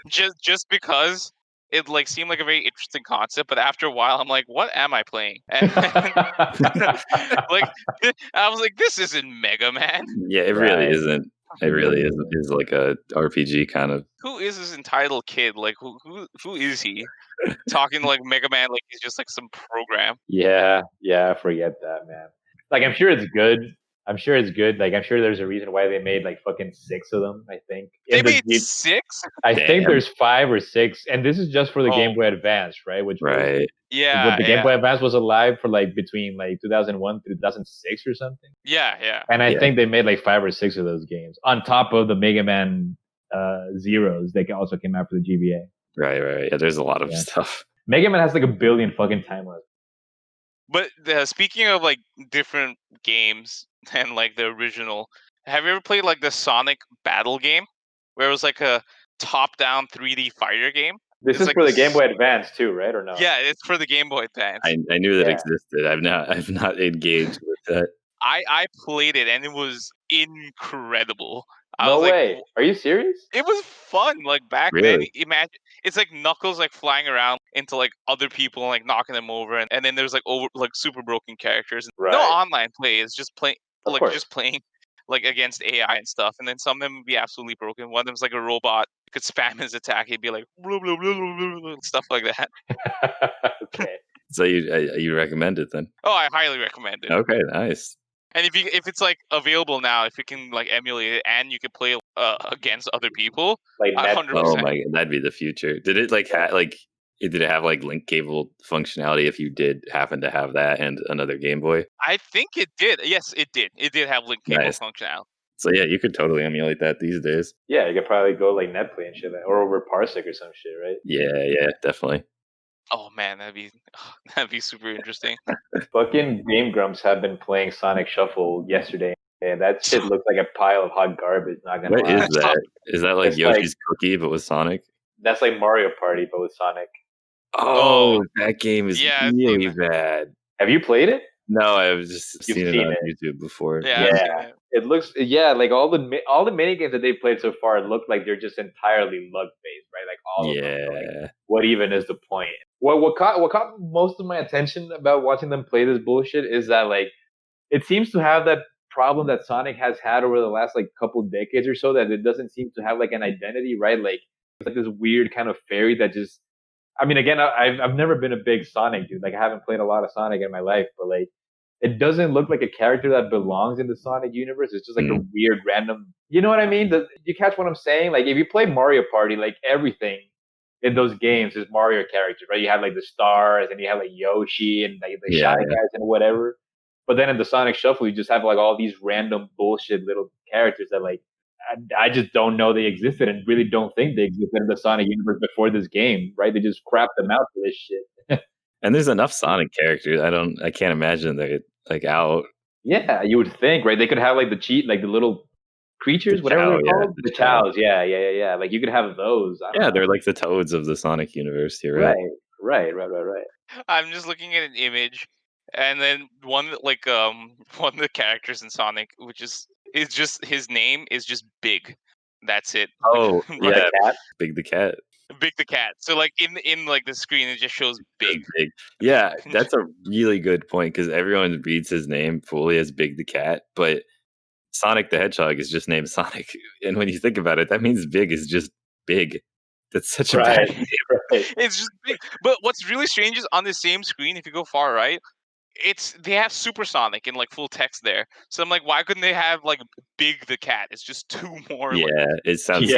Just because it like seemed like a very interesting concept, but after a while I'm like, what am I playing? And, like I was like, this isn't Mega Man. Yeah, it really isn't. It really is like a RPG kind of. Who is this entitled kid? Like who is he? Talking like Mega Man like he's just like some program. Yeah, forget that, man. Like I'm sure it's good. Like I'm sure there's a reason why they made like fucking 6 of them, I think. They made 6? I think there's 5 or 6, and this is just for the Game Boy Advance, right? Which right. The Game Boy Advance was alive for like between like 2001 through 2006 or something. Yeah. And I think they made like 5 or 6 of those games on top of the Mega Man Zeros that also came out for the GBA. Right. Yeah, there's a lot of stuff. Mega Man has like a billion fucking timelines. But speaking of like different games than like the original, have you ever played like the Sonic Battle game, where it was like a top-down 3D fighter game? This is like for the Game Boy Advance too, right? Or no? Yeah, it's for the Game Boy Advance. I knew that existed. I've not engaged with that. I played it and it was incredible. No way. Are you serious? It was fun. Like back then, imagine it's like Knuckles like flying around into like other people and like knocking them over, and then there's like super broken characters. No online play. It's just playing like against AI and stuff. And then some of them would be absolutely broken. One of them's like a robot. You could spam his attack. He'd be like blah, blah, blah, blah, blah, stuff like that. Okay. So you recommend it then? Oh, I highly recommend it. Okay, nice. And if it's like available now, if you can like emulate it and you can play against other people, like 100%. Oh my god, that'd be the future. Did it like did it have like link cable functionality if you did happen to have that and another Game Boy? I think it did. Yes, it did. It did have link cable functionality. So yeah, you could totally emulate that these days. Yeah, you could probably go like NetPlay and shit, or over Parsec or some shit, right? Yeah, definitely. Oh man, that'd be super interesting. Fucking Game Grumps have been playing Sonic Shuffle yesterday, and that shit looks like a pile of hot garbage. Not gonna lie. What is that? Is that like Yoshi's Cookie but with Sonic? That's like Mario Party but with Sonic. Oh, that game is really bad. Have you played it? No, I've just seen it on YouTube before. Yeah. It looks like all the mini games that they played so far look like they're just entirely luck based, right? Like all of them. Like, what even is the point? What caught most of my attention about watching them play this bullshit is that like it seems to have that problem that Sonic has had over the last like couple decades or so, that it doesn't seem to have like an identity, right? Like it's like this weird kind of fairy that just. I mean, again, I've never been a big Sonic dude. Like I haven't played a lot of Sonic in my life, but like. It doesn't look like a character that belongs in the Sonic universe. It's just like a weird random, you know what I mean? You catch what I'm saying? Like if you play Mario Party, like everything in those games is Mario characters, right? You have like the stars and you have like Yoshi and like the Shy Guys and whatever. But then in the Sonic Shuffle, you just have like all these random bullshit little characters that like, I just don't know they existed, and really don't think they existed in the Sonic universe before this game, right? They just crapped them out for this shit. And there's enough Sonic characters. I can't imagine they're like out. Yeah, you would think, right? They could have like the little creatures, whatever they're called. The chows, yeah. Like you could have those. I don't know. They're like the toads of the Sonic universe. You're right. Right. I'm just looking at an image, and then one of the characters in Sonic, which is just his name is just Big. That's it. Oh, yeah, The cat? Big the cat. Big the cat. So like in like the screen, it just shows Big. Yeah, that's a really good point because everyone reads his name fully as Big the cat, but Sonic the Hedgehog is just named Sonic, and when you think about it, that means Big is just big. That's such a bad name. Right. It's just big. But what's really strange is on the same screen, if you go far right, they have Supersonic in like full text there. So I'm like, why couldn't they have like Big the cat? It's just two more. Yeah, it sounds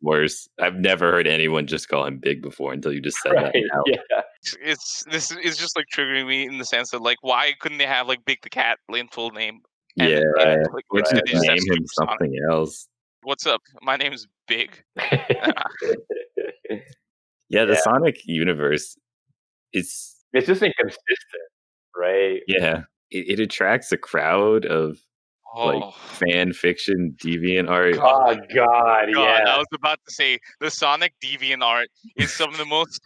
worse. I've never heard anyone just call him Big before until you just said that. Now. Yeah, this is just like triggering me in the sense that like, why couldn't they have like Big the cat in full name? Yeah, right. Or just name him something else. What's up? My name's Big. Yeah, the Sonic universe, it's just inconsistent, right? Yeah, it attracts a crowd of like fan fiction deviant art. Oh God, yeah. I was about to say the Sonic deviant art is some of the most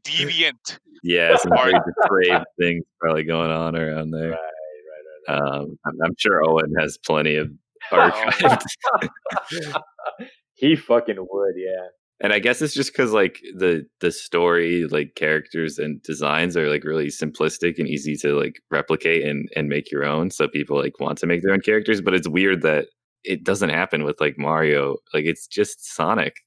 deviant. Yeah, some very depraved things probably going on around there. Right. I'm sure Owen has plenty of archived. He fucking would, yeah. And I guess it's just because like the story, like characters and designs are like really simplistic and easy to like replicate and make your own. So people like want to make their own characters, but it's weird that it doesn't happen with like Mario. Like it's just Sonic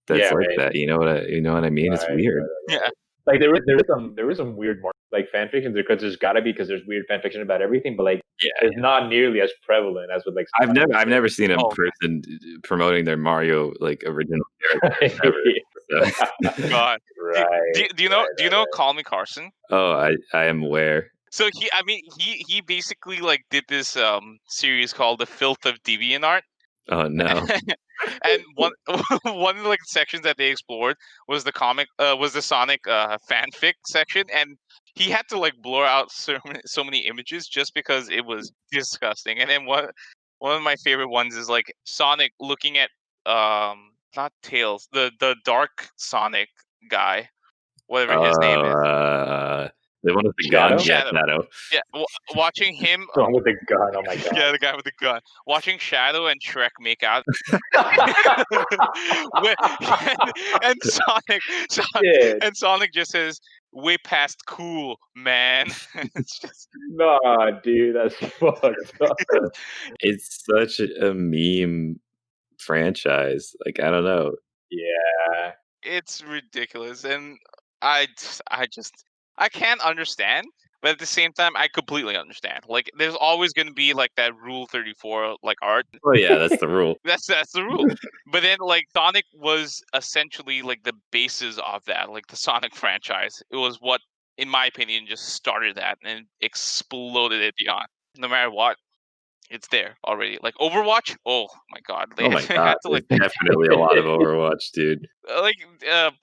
that's that. You know what I mean? Right, it's weird. Yeah. Like there was some weird like fan fictions because there's gotta be because there's weird fan fiction about everything, but like it's not nearly as prevalent as with like I've never seen a person promoting their Mario like original character ever, so. God. Right. Do you know Call Me Carson? Oh, I am aware. So he basically like did this series called The Filth of DeviantArt. Oh no. And one of the like sections that they explored was the Sonic fanfic section, and he had to like blur out so many images just because it was disgusting. And then one of my favorite ones is like Sonic looking at not Tails, the dark Sonic guy, whatever his name is. The one with the gun, Shadow. Yeah, watching him. The one with the gun. Oh my God. Yeah, the guy with the gun. Watching Shadow and Shrek make out, and Sonic just says, "Way past cool, man." It's just nah, dude, that's fucked up. It's such a meme franchise. Like I don't know. Yeah, it's ridiculous, and I can't understand, but at the same time, I completely understand. Like, there's always going to be like that Rule 34 like art. Oh yeah, that's the rule. that's the rule. But then like Sonic was essentially like the basis of that, like the Sonic franchise. It was what, in my opinion, just started that and exploded it beyond. No matter what, it's there already. Like Overwatch, oh my God. Oh my God, there's definitely a lot of Overwatch, dude. Like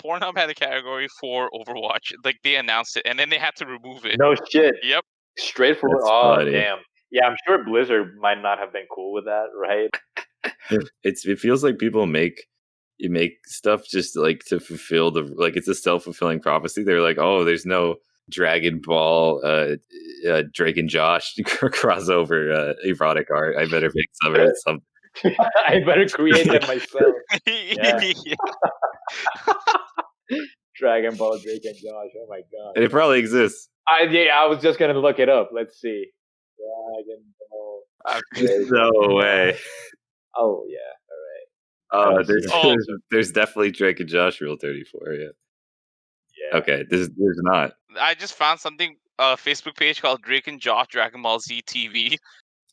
Pornhub had a category for Overwatch. Like they announced it, and then they had to remove it. No shit. Yep. Straight forward. Oh damn. Yeah, I'm sure Blizzard might not have been cool with that, right? It feels like people make stuff just like to fulfill it's a self-fulfilling prophecy. They're like, oh, there's no Dragon Ball, Drake and Josh crossover erotic art. I better make some of it. I better create that myself. Dragon Ball, Drake and Josh. Oh my God! And it probably exists. I was just gonna look it up. Let's see. Dragon Ball. No way. Oh yeah. All right. There's definitely Drake and Josh Rule 34. Yeah. Okay, there's not. I just found something, a Facebook page called Drake and Josh Dragon Ball Z TV.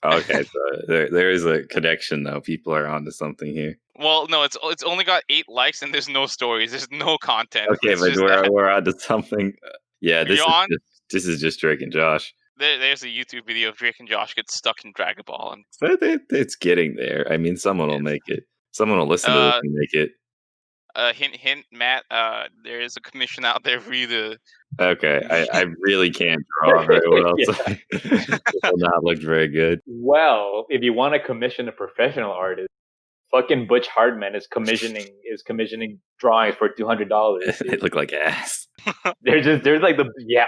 Okay, so there is a connection though. People are onto something here. Well, no, it's only got 8 likes and there's no stories. There's no content. Okay, but we're onto something. Yeah, this is just Drake and Josh. There's a YouTube video of Drake and Josh get stuck in Dragon Ball, and so it's getting there. I mean, someone will make it. Someone will listen to this and make it. Hint, Matt. There is a commission out there for you to. Okay, I really can't draw very well, so it will not look very good. Well, if you want to commission a professional artist, fucking Butch Hartman is commissioning drawings for $200. They look like ass. There's like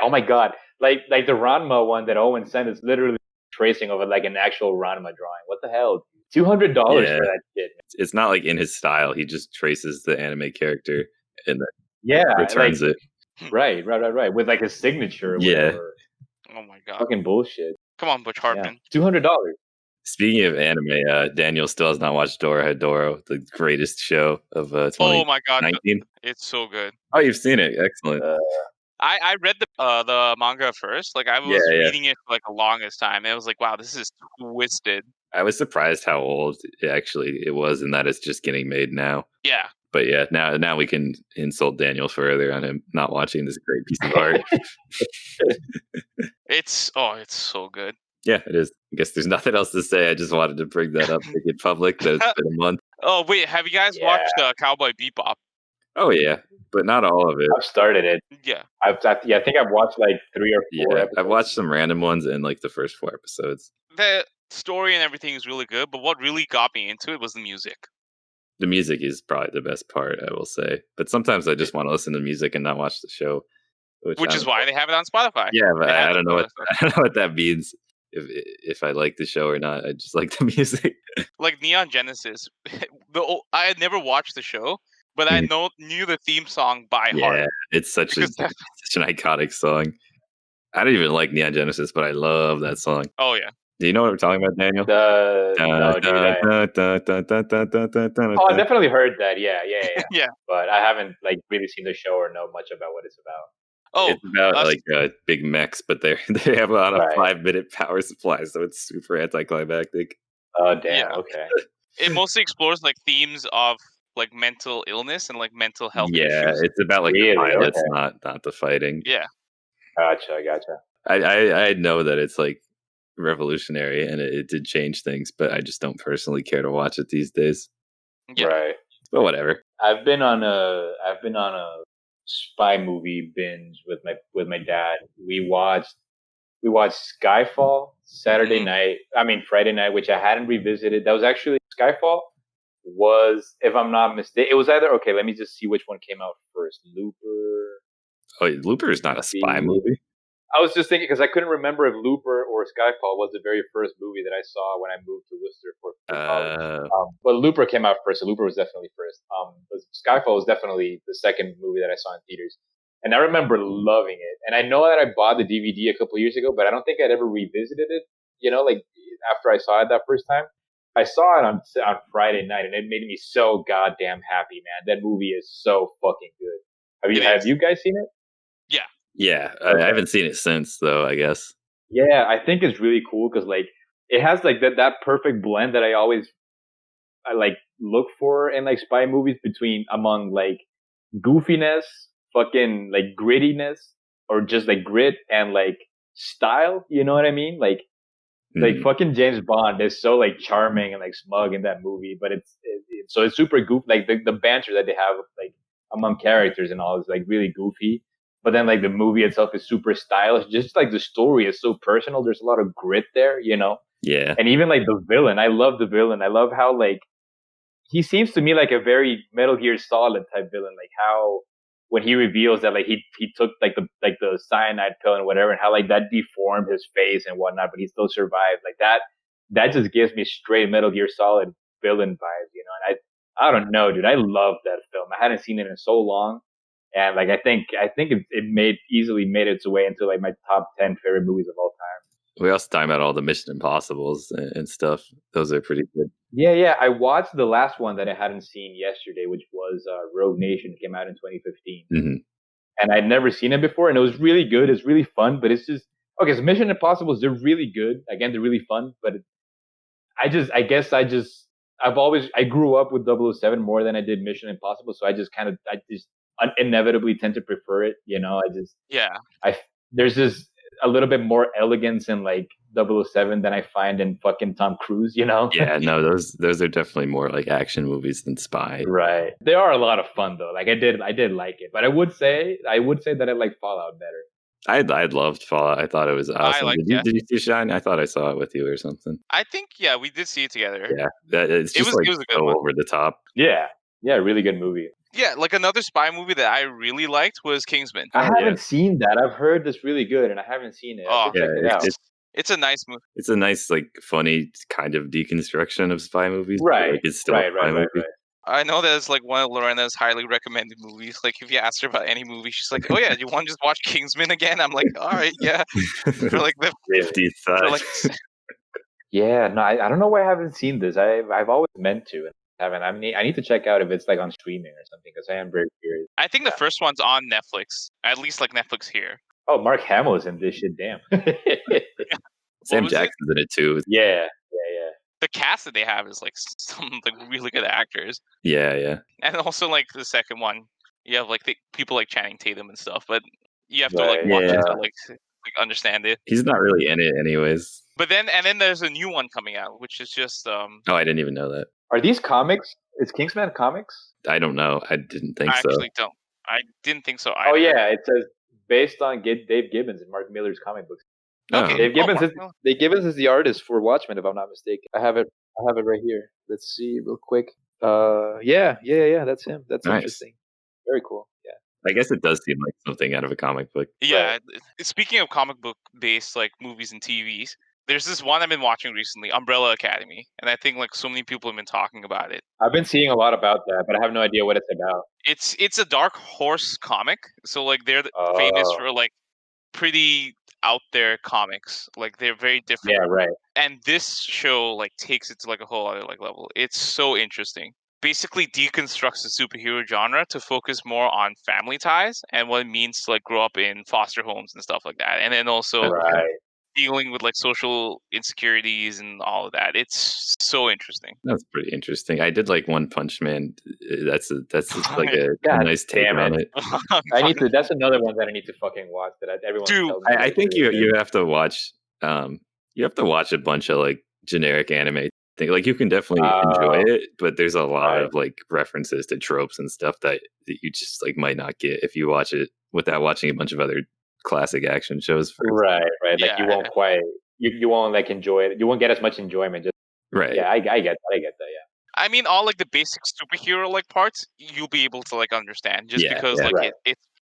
oh my god, like the Ranma one that Owen sent is literally tracing of like an actual Ranma drawing. What the hell? $200 for that shit. It's not like in his style. He just traces the anime character and then returns it. Right. With like his signature. Yeah. Oh my god. Fucking bullshit. Come on, Butch Hartman. Yeah. $200. Speaking of anime, Daniel still has not watched Dorohedoro, the greatest show of 2019. Oh my god, it's so good. Oh, you've seen it? Excellent. I read the manga first. Like I was reading it for like the longest time. And it was like, wow, this is twisted. I was surprised how old it was, and that it's just getting made now. Yeah. But yeah, now we can insult Daniel further on him not watching this great piece of art. It's so good. Yeah, it is. I guess there's nothing else to say. I just wanted to bring that up, make it public that it's been a month. Oh wait, have you guys watched Cowboy Bebop? Oh yeah, but not all of it. I've started it. Yeah. I think I've watched like 3 or 4 episodes. I've watched some random ones in like the first 4 episodes. The story and everything is really good, but what really got me into it was the music. The music is probably the best part, I will say. But sometimes I just want to listen to music and not watch the show. Which is why they have it on Spotify. Yeah, but I don't know what that means. If I like the show or not, I just like the music. Like Neon Genesis, I had never watched the show, but I knew the theme song by heart. Yeah, it's such an iconic song. I don't even like Neon Genesis, but I love that song. Oh yeah. Do you know what we're talking about, Daniel? No, I definitely heard that. Yeah. Yeah. But I haven't like really seen the show or know much about what it's about. Oh, it's about like big mechs, but they have a 5-minute power supply, so it's super anticlimactic. Oh damn! Yeah. Okay. It mostly explores like themes of like mental illness and like mental health issues. Yeah, it's about like the pilots, not the fighting. Yeah. Gotcha. I know that it's like revolutionary and it did change things, but I just don't personally care to watch it these days. Yeah. Right. But whatever. I've been on a spy movie binge with my dad. We watched Skyfall Friday night, which I hadn't revisited. That was actually Skyfall was, if I'm not mistaken, it was either let me just see which one came out first. Looper. Oh, Looper is not a spy movie. I was just thinking because I couldn't remember if Looper or Skyfall was the very first movie that I saw when I moved to Worcester for college. But Looper came out first, so Looper was definitely first. But Skyfall was definitely the second movie that I saw in theaters, and I remember loving it. And I know that I bought the DVD a couple years ago, but I don't think I'd ever revisited it. You know, like after I saw it that first time, I saw it on Friday night, and it made me so goddamn happy, man. That movie is so fucking good. Have you guys seen it? Yeah. Yeah, I haven't seen it since, though, I guess. Yeah, I think it's really cool because, like, it has, like, that perfect blend that I look for in, like, spy movies among, like, goofiness, fucking, like, grittiness, or just, like, grit and, like, style, you know what I mean? Like, fucking James Bond is so, like, charming and, like, smug in that movie, but it's super goofy. Like, the banter that they have, like, among characters and all is, like, really goofy. But then, like, the movie itself is super stylish. Just, like, the story is so personal. There's a lot of grit there, you know? Yeah. And even, like, the villain. I love the villain. I love how, like, he seems to me like a very Metal Gear Solid type villain. Like, how when he reveals that, like, he took, like, the cyanide pill and whatever, and how, like, that deformed his face and whatnot, but he still survived. Like, that just gives me straight Metal Gear Solid villain vibes, you know? And I don't know, dude. I love that film. I hadn't seen it in so long. And like I think it easily made its way into like my top 10 favorite movies of all time. We also talking about all the Mission Impossibles and stuff. Those are pretty good. Yeah. I watched the last one that I hadn't seen yesterday, which was Rogue Nation. It came out in 2015, and I'd never seen it before, and it was really good. It's really fun, but it's just okay. So Mission Impossibles, they're really good. Again, they're really fun, but I grew up with 007 more than I did Mission Impossible, so I just inevitably tend to prefer it, you know. There's just a little bit more elegance in like 007 than I find in fucking Tom Cruise, you know? Yeah, no, those are definitely more like action movies than spy. Right. They are a lot of fun though. Like I did like it, but I would say that I like Fallout better. I loved Fallout. I thought it was awesome. Did you see Shine? I thought I saw it with you or something. I think we did see it together. Yeah, it's just it was a good one. Over the top. Yeah, really good movie. Yeah, like another spy movie that I really liked was Kingsman. I haven't seen that. I've heard it's really good, and I haven't seen it. I should check it out. It's a nice movie. It's a nice, like, funny kind of deconstruction of spy movies. Right. Like, it's still a spy movie. Right. I know that it's like one of Lorena's highly recommended movies. Like, if you ask her about any movie, she's like, "Oh yeah, do you want to just watch Kingsman again?" I'm like, "All right, yeah." For like the 50th time. Yeah, no, I don't know why I haven't seen this. I've always meant to, and haven't. I need to check out if it's like on streaming or something because I am very curious. I think the first one's on Netflix, at least like Netflix here. Oh, Mark Hamill is in this shit. Damn. Sam Jackson's in it too. Yeah. The cast that they have is like some like really good actors. Yeah. And also like the second one, you have like the people like Channing Tatum and stuff, but you have to like watch it to like understand it. He's not really in it anyways. But then there's a new one coming out, which is just Oh, I didn't even know that. Are these comics? Is Kingsman comics? I don't know. I didn't think so. I actually don't. I didn't think so either. Oh yeah, it says based on Dave Gibbons and Mark Miller's comic books. Okay. Dave Gibbons is the artist for Watchmen, if I'm not mistaken. I have it right here. Let's see real quick. Yeah. That's him. That's nice. Interesting. Very cool. Yeah. I guess it does seem like something out of a comic book. Yeah. Right. Speaking of comic book based like movies and TVs, there's this one I've been watching recently, Umbrella Academy, and I think like so many people have been talking about it. I've been seeing a lot about that, but I have no idea what it's about. It's a Dark Horse comic, so like they're famous for like pretty out there comics. Like they're very different. Yeah, right. And this show like takes it to like a whole other like level. It's so interesting. Basically deconstructs the superhero genre to focus more on family ties and what it means to like grow up in foster homes and stuff like that. And then also dealing with like social insecurities and all of that. It's so interesting. That's pretty interesting. I did like One Punch Man. That's like a nice take on it. I need to. That's another one that I need to fucking watch. That everyone. Dude, I think you have to watch. You have to watch a bunch of like generic anime. Like you can definitely enjoy it, but there's a lot of like references to tropes and stuff that you just like might not get if you watch it without watching a bunch of other classic action shows first. Right. Like you won't quite, you won't like enjoy it. You won't get as much enjoyment. Yeah, I get that. Yeah. I mean, all like the basic superhero like parts, you'll be able to like understand just because like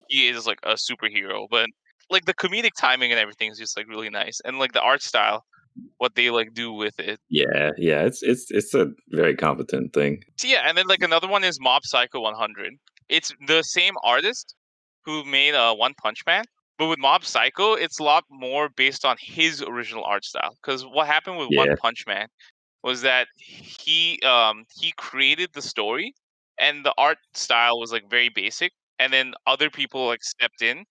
he is like a superhero. But like the comedic timing and everything is just like really nice, and like the art style, what they like do with it. Yeah, it's a very competent thing. So, yeah, and then like another one is Mob Psycho 100. It's the same artist who made One Punch Man. But with Mob Psycho, it's a lot more based on his original art style. Because what happened with One Punch Man was that he created the story, and the art style was like very basic, and then other people like stepped in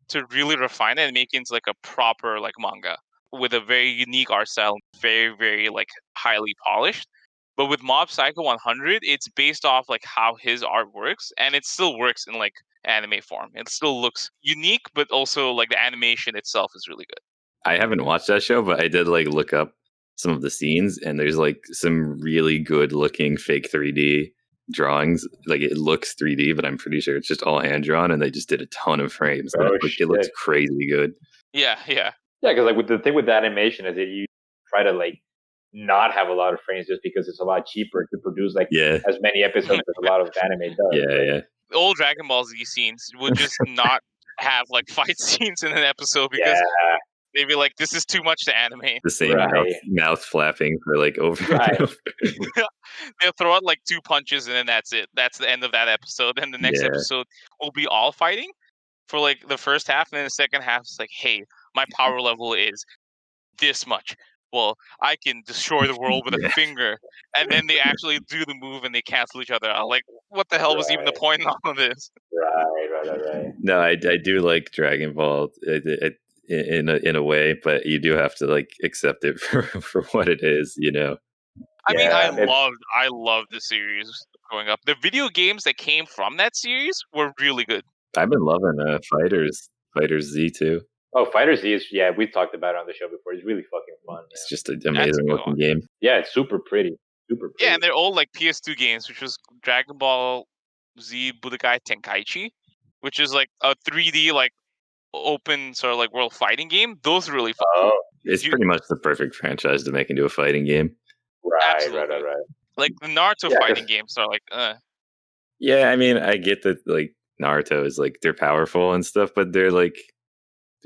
to really refine it and make it into like a proper like manga with a very unique art style, very very like highly polished. But with Mob Psycho 100, it's based off like how his art works, and it still works in like anime form. It still looks unique, but also like the animation itself is really good. I haven't watched that show, but I did like look up some of the scenes, and there's like some really good looking fake 3D drawings. Like it looks 3D, but I'm pretty sure it's just all hand drawn, and they just did a ton of frames. It looks crazy good. Yeah. Because like with the thing with the animation is that you try to like not have a lot of frames just because it's a lot cheaper to produce like as many episodes as a lot of anime does. Yeah. The old Dragon Ball Z scenes would just not have like fight scenes in an episode because they'd be like, this is too much to animate. The same mouth flapping for like over. They'll throw out like 2 punches and then that's it. That's the end of that episode. And the next episode will be all fighting for like the first half, and then the second half is like, hey, my power level is this much. Well, I can destroy the world with a finger. And then they actually do the move and they cancel each other out. Like, what the hell was even the point in all of this? Right. No, I do like Dragon Ball in a way, but you do have to like accept it for what it is, you know. I mean, I loved the series growing up. The video games that came from that series were really good. I've been loving Fighters Z too. Oh, Fighter Z is we've talked about it on the show before. It's really fucking fun. It's just an amazing looking game. Yeah, it's super pretty. Super pretty. Yeah, and they're all like PS2 games, which was Dragon Ball Z Budokai Tenkaichi, which is like a 3D like open sort of like world fighting game. Those are really fun. Oh, it's pretty much the perfect franchise to make into a fighting game. Right. Like the Naruto fighting games are like, Yeah, I mean, I get that like Naruto is like they're powerful and stuff, but they're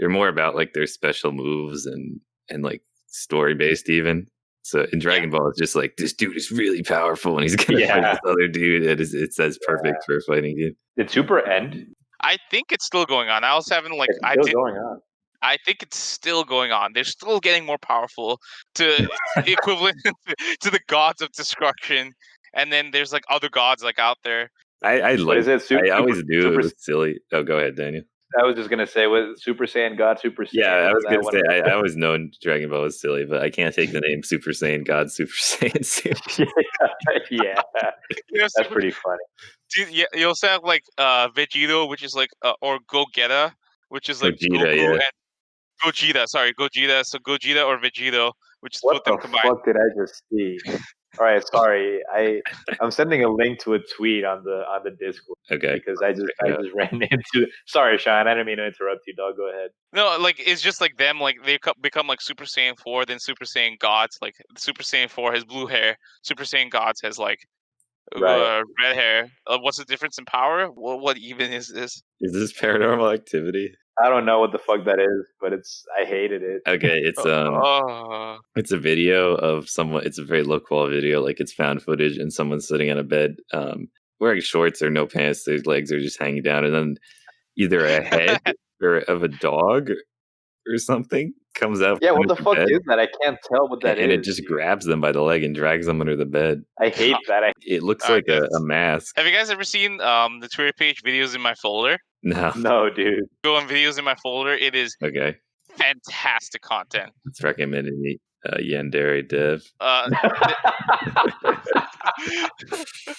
more about like their special moves and like story based even. So in Dragon Ball, it's just like this dude is really powerful and he's gonna fight this other dude. It's as perfect for a fighting game. Did Super end? I think it's still going on. I was having like going on. I think it's still going on. They're still getting more powerful to equivalent to the gods of destruction. And then there's like other gods like out there. I always knew it was silly. Oh, go ahead, Daniel. I was just gonna say, was Super Saiyan God, Super Saiyan? Yeah, I was gonna say I always known Dragon Ball was silly, but I can't take the name Super Saiyan God, Super Saiyan seriously. Yeah, that's pretty funny. Dude, you also have like Vegito, which is like or Gogeta, which is like Gogeta, Goku and Gogeta. Sorry, Gogeta. So Gogeta or Vegito, which is what them the combined. fuck did I just see? All right, sorry. I'm sending a link to a tweet on the Discord. Okay. Because I just ran into. Sorry, Sean. I didn't mean to interrupt you, dog. Go ahead. No, like it's just like them. Like they become like Super Saiyan 4, then Super Saiyan Gods. Like Super Saiyan 4 has blue hair. Super Saiyan Gods has like red hair. What's the difference in power? What even is this? Is this Paranormal Activity? I don't know what the fuck that is, but I hated it. Okay, it's a video of someone. It's a very low quality video, like it's found footage, and someone's sitting on a bed, wearing shorts or no pants. Their legs are just hanging down, and then either a head or of a dog or something comes out. Yeah, what the fuck is that? I can't tell what that is. And it just grabs them by the leg and drags them under the bed. I hate that. It looks like a mask. Have you guys ever seen the Twitter page Videos in My Folder? No, dude. Go on Videos in My Folder. It is fantastic content. It's recommended me. Yandere Dev.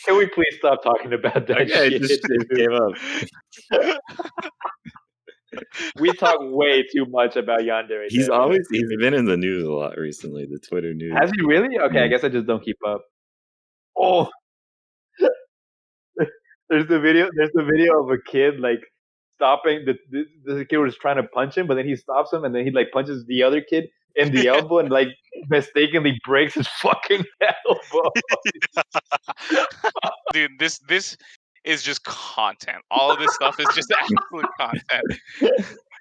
Can we please stop talking about that shit? It just came up. We talk way too much about Yandere. He's been in the news a lot recently, the Twitter news. Has he really? Okay, I guess I just don't keep up. Oh, there's the video of a kid like stopping the kid was trying to punch him, but then he stops him and then he like punches the other kid in the elbow and like mistakenly breaks his fucking elbow. Dude, this is just content. All of this stuff is just absolute content.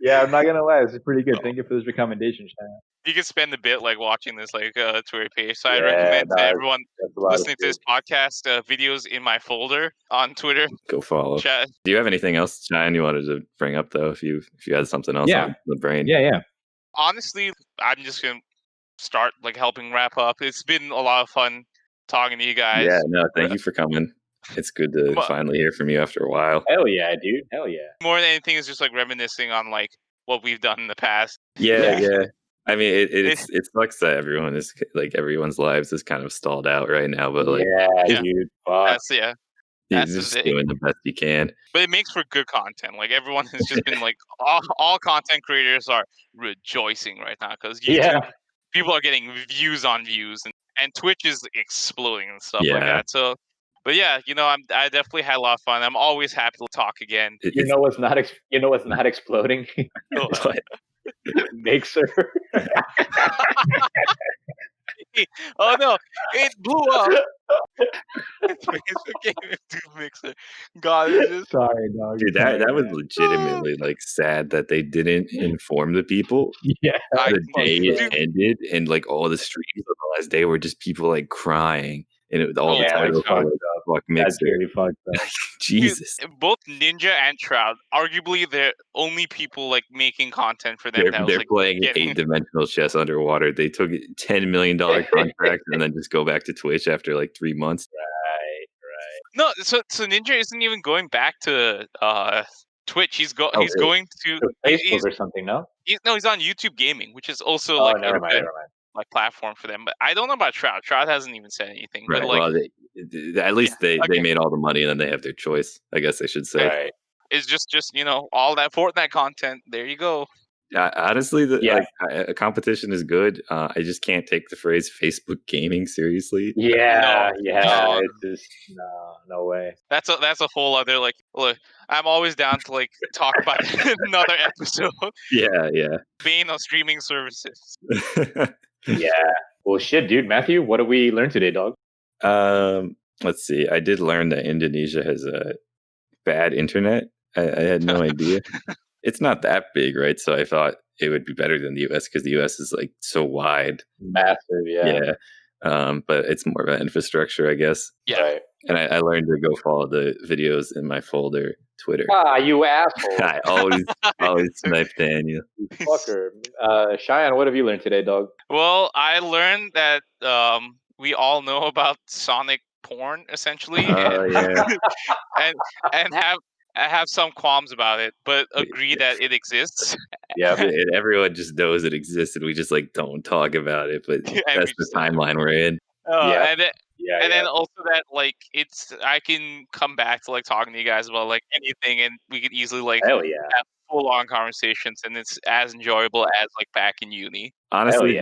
Yeah, I'm not gonna lie, it's pretty good. Thank you for this recommendation, Shannon. You can spend a bit like watching this like Twitter page. So I recommend to everyone listening to this podcast Videos in My Folder on Twitter. Go follow. Do you have anything else, Cheyenne, you wanted to bring up though? If you had something else on the brain. Yeah. Honestly, I'm just gonna start like helping wrap up. It's been a lot of fun talking to you guys. Yeah, no, thank you for coming. It's good to finally hear from you after a while. Hell yeah, dude. Hell yeah. More than anything, it's just like reminiscing on like what we've done in the past. Yeah. I mean, it sucks that everyone is like everyone's lives is kind of stalled out right now. But like, dude, fuck. You're just doing the best you can. But it makes for good content. Like everyone has just been like, all content creators are rejoicing right now because people are getting views on views, and Twitch is exploding and stuff like that. So. But yeah, I definitely had a lot of fun. I'm always happy to talk again. You know what's not exploding? Mixer. Oh no, it blew up. Mixer. God, sorry, dog. Dude, that was legitimately like sad that they didn't inform the people. Yeah, the day it ended, and like all the streams on the last day were just people like crying. And it was all the titles like Mixer. That's really fucked up. Jesus. Dude, both Ninja and Shroud, arguably they're only people like making content for them. They're playing 8-dimensional chess underwater. They took a $10 million contract and then just go back to Twitch after like 3 months. Right. No, so Ninja isn't even going back to Twitch. He's going to Facebook or something. No, he's on YouTube Gaming, which is also never mind. Like platform for them, but I don't know about Shroud. Shroud hasn't even said anything. Right. But like, well, at least they made all the money, and then they have their choice. I guess I should say. Right. It's just all that Fortnite content. There you go. Honestly, a competition is good. I just can't take the phrase Facebook gaming seriously. Yeah, No. it's just no way. That's a whole other look. I'm always down to talk about another episode. Yeah. Bane of streaming services. Yeah. Well, shit, dude. Matthew, what did we learn today, dog? Let's see. I did learn that Indonesia has a bad internet. I had no idea. It's not that big, right? So I thought it would be better than the US because the US is so wide. Massive, yeah. But it's more about infrastructure, I guess. Yeah. Right. And I learned to go follow the videos in my folder, Twitter. Ah, you asshole. I always snipe Daniel. You fucker. Shayon, what have you learned today, dog? Well, I learned that we all know about Sonic porn, essentially. And have some qualms about it, but agree that it exists. Yeah. Everyone just knows it exists, and we just don't talk about it. But that's the timeline we're in. And then also that I can come back to talking to you guys about anything, and we could easily Hell yeah. have full-on conversations, and it's as enjoyable as back in uni. Honestly,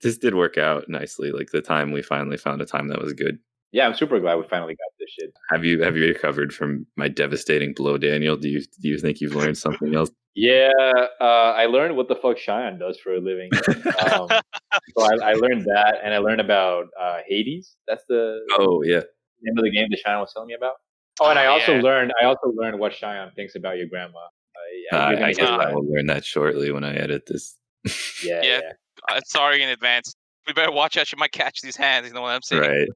this did work out nicely. The time we finally found a time that was good. Yeah, I'm super glad we finally got this shit. Have you recovered from my devastating blow, Daniel? Do you think you've learned something else? Yeah, I learned what the fuck Shayon does for a living. So I learned that, and I learned about Hades. That's the name of the game that Shayon was telling me about. Oh, and I also learned what Shayon thinks about your grandma. I guess I will learn that shortly when I edit this. Yeah. Sorry in advance. We better watch out. She might catch these hands. You know what I'm saying? Right.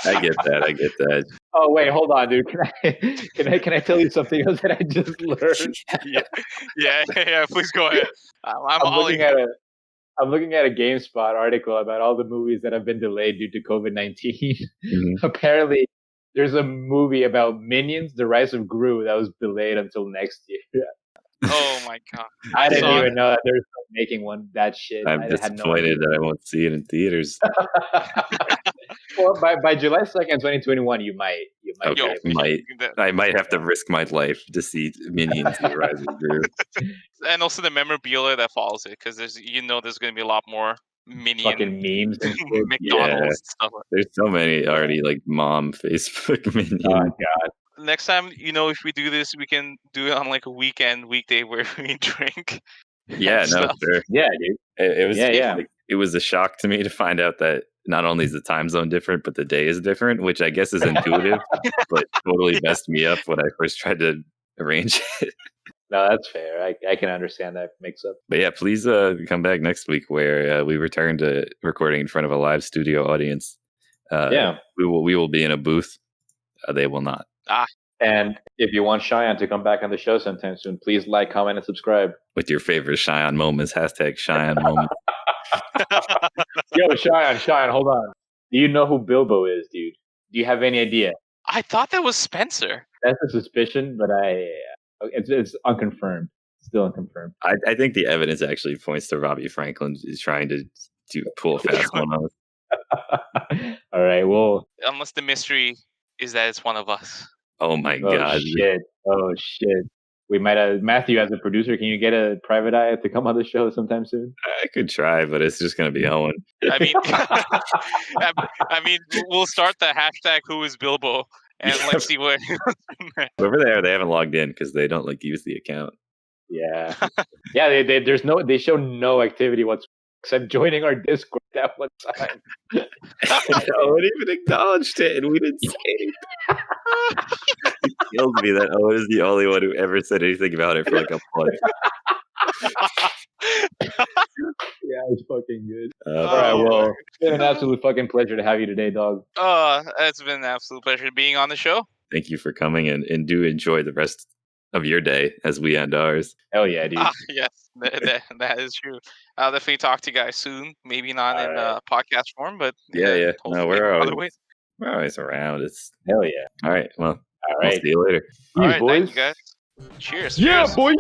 I get that. Oh wait, hold on, dude. Can I tell you something else that I just learned? Yeah. Please go ahead. I'm looking at a GameSpot article about all the movies that have been delayed due to COVID-19. Mm-hmm. Apparently, there's a movie about Minions: The Rise of Gru that was delayed until next year. Oh my god! I didn't even know that there's making one. That shit. I'm disappointed that I won't see it in theaters. Well, by July 2nd, 2021, you might. I might have to risk my life to see Minions: The Rise of Gru. And also the memorabilia that follows it, because there's going to be a lot more Minion fucking memes and McDonald's and stuff. There's so many already mom Facebook Minions. Oh god. Next time, if we do this, we can do it on a weekday where we drink. Yeah, no, sure. Yeah, dude. It was it was a shock to me to find out that not only is the time zone different, but the day is different, which I guess is intuitive, but totally messed me up when I first tried to arrange it. No, that's fair. I can understand that mix up. But yeah, please come back next week where we return to recording in front of a live studio audience. We will be in a booth. They will not. And if you want Shayon to come back on the show sometime soon, please like, comment, and subscribe. With your favorite Shayon moments, #Shayon moment. Yo, Shayon, hold on. Do you know who Bilbo is, dude? Do you have any idea? I thought that was Spencer. That's a suspicion, but it's unconfirmed. Still unconfirmed. I think the evidence actually points to Robbie Franklin is trying to pull a fast one on us. All right, well... Unless the mystery is that it's one of us. Oh my god. Oh shit. We might have... Matthew, as a producer, can you get a private eye to come on the show sometime soon? I could try, but it's just going to be Owen. I mean, we'll start the #WhoIsBilbo and let's see what... Whoever they are, they haven't logged in because they don't use the account. Yeah. Yeah, they show no activity whatsoever except joining our Discord that one time. Owen even acknowledged it and we didn't say anything. It kills me that Owen is the only one who ever said anything about it for a month. Yeah, it's fucking good. All right, well, it's been an absolute fucking pleasure to have you today, dog. It's been an absolute pleasure being on the show. Thank you for coming and do enjoy the rest of your day as we end ours. Hell yeah, dude. Yes, that is true. I'll definitely talk to you guys soon. Maybe not in podcast form, but yeah. No, we're always around. It's hell yeah. All right. Well, all right. We'll see you later. All right, boys. Thank you guys. Cheers. Yeah, boy.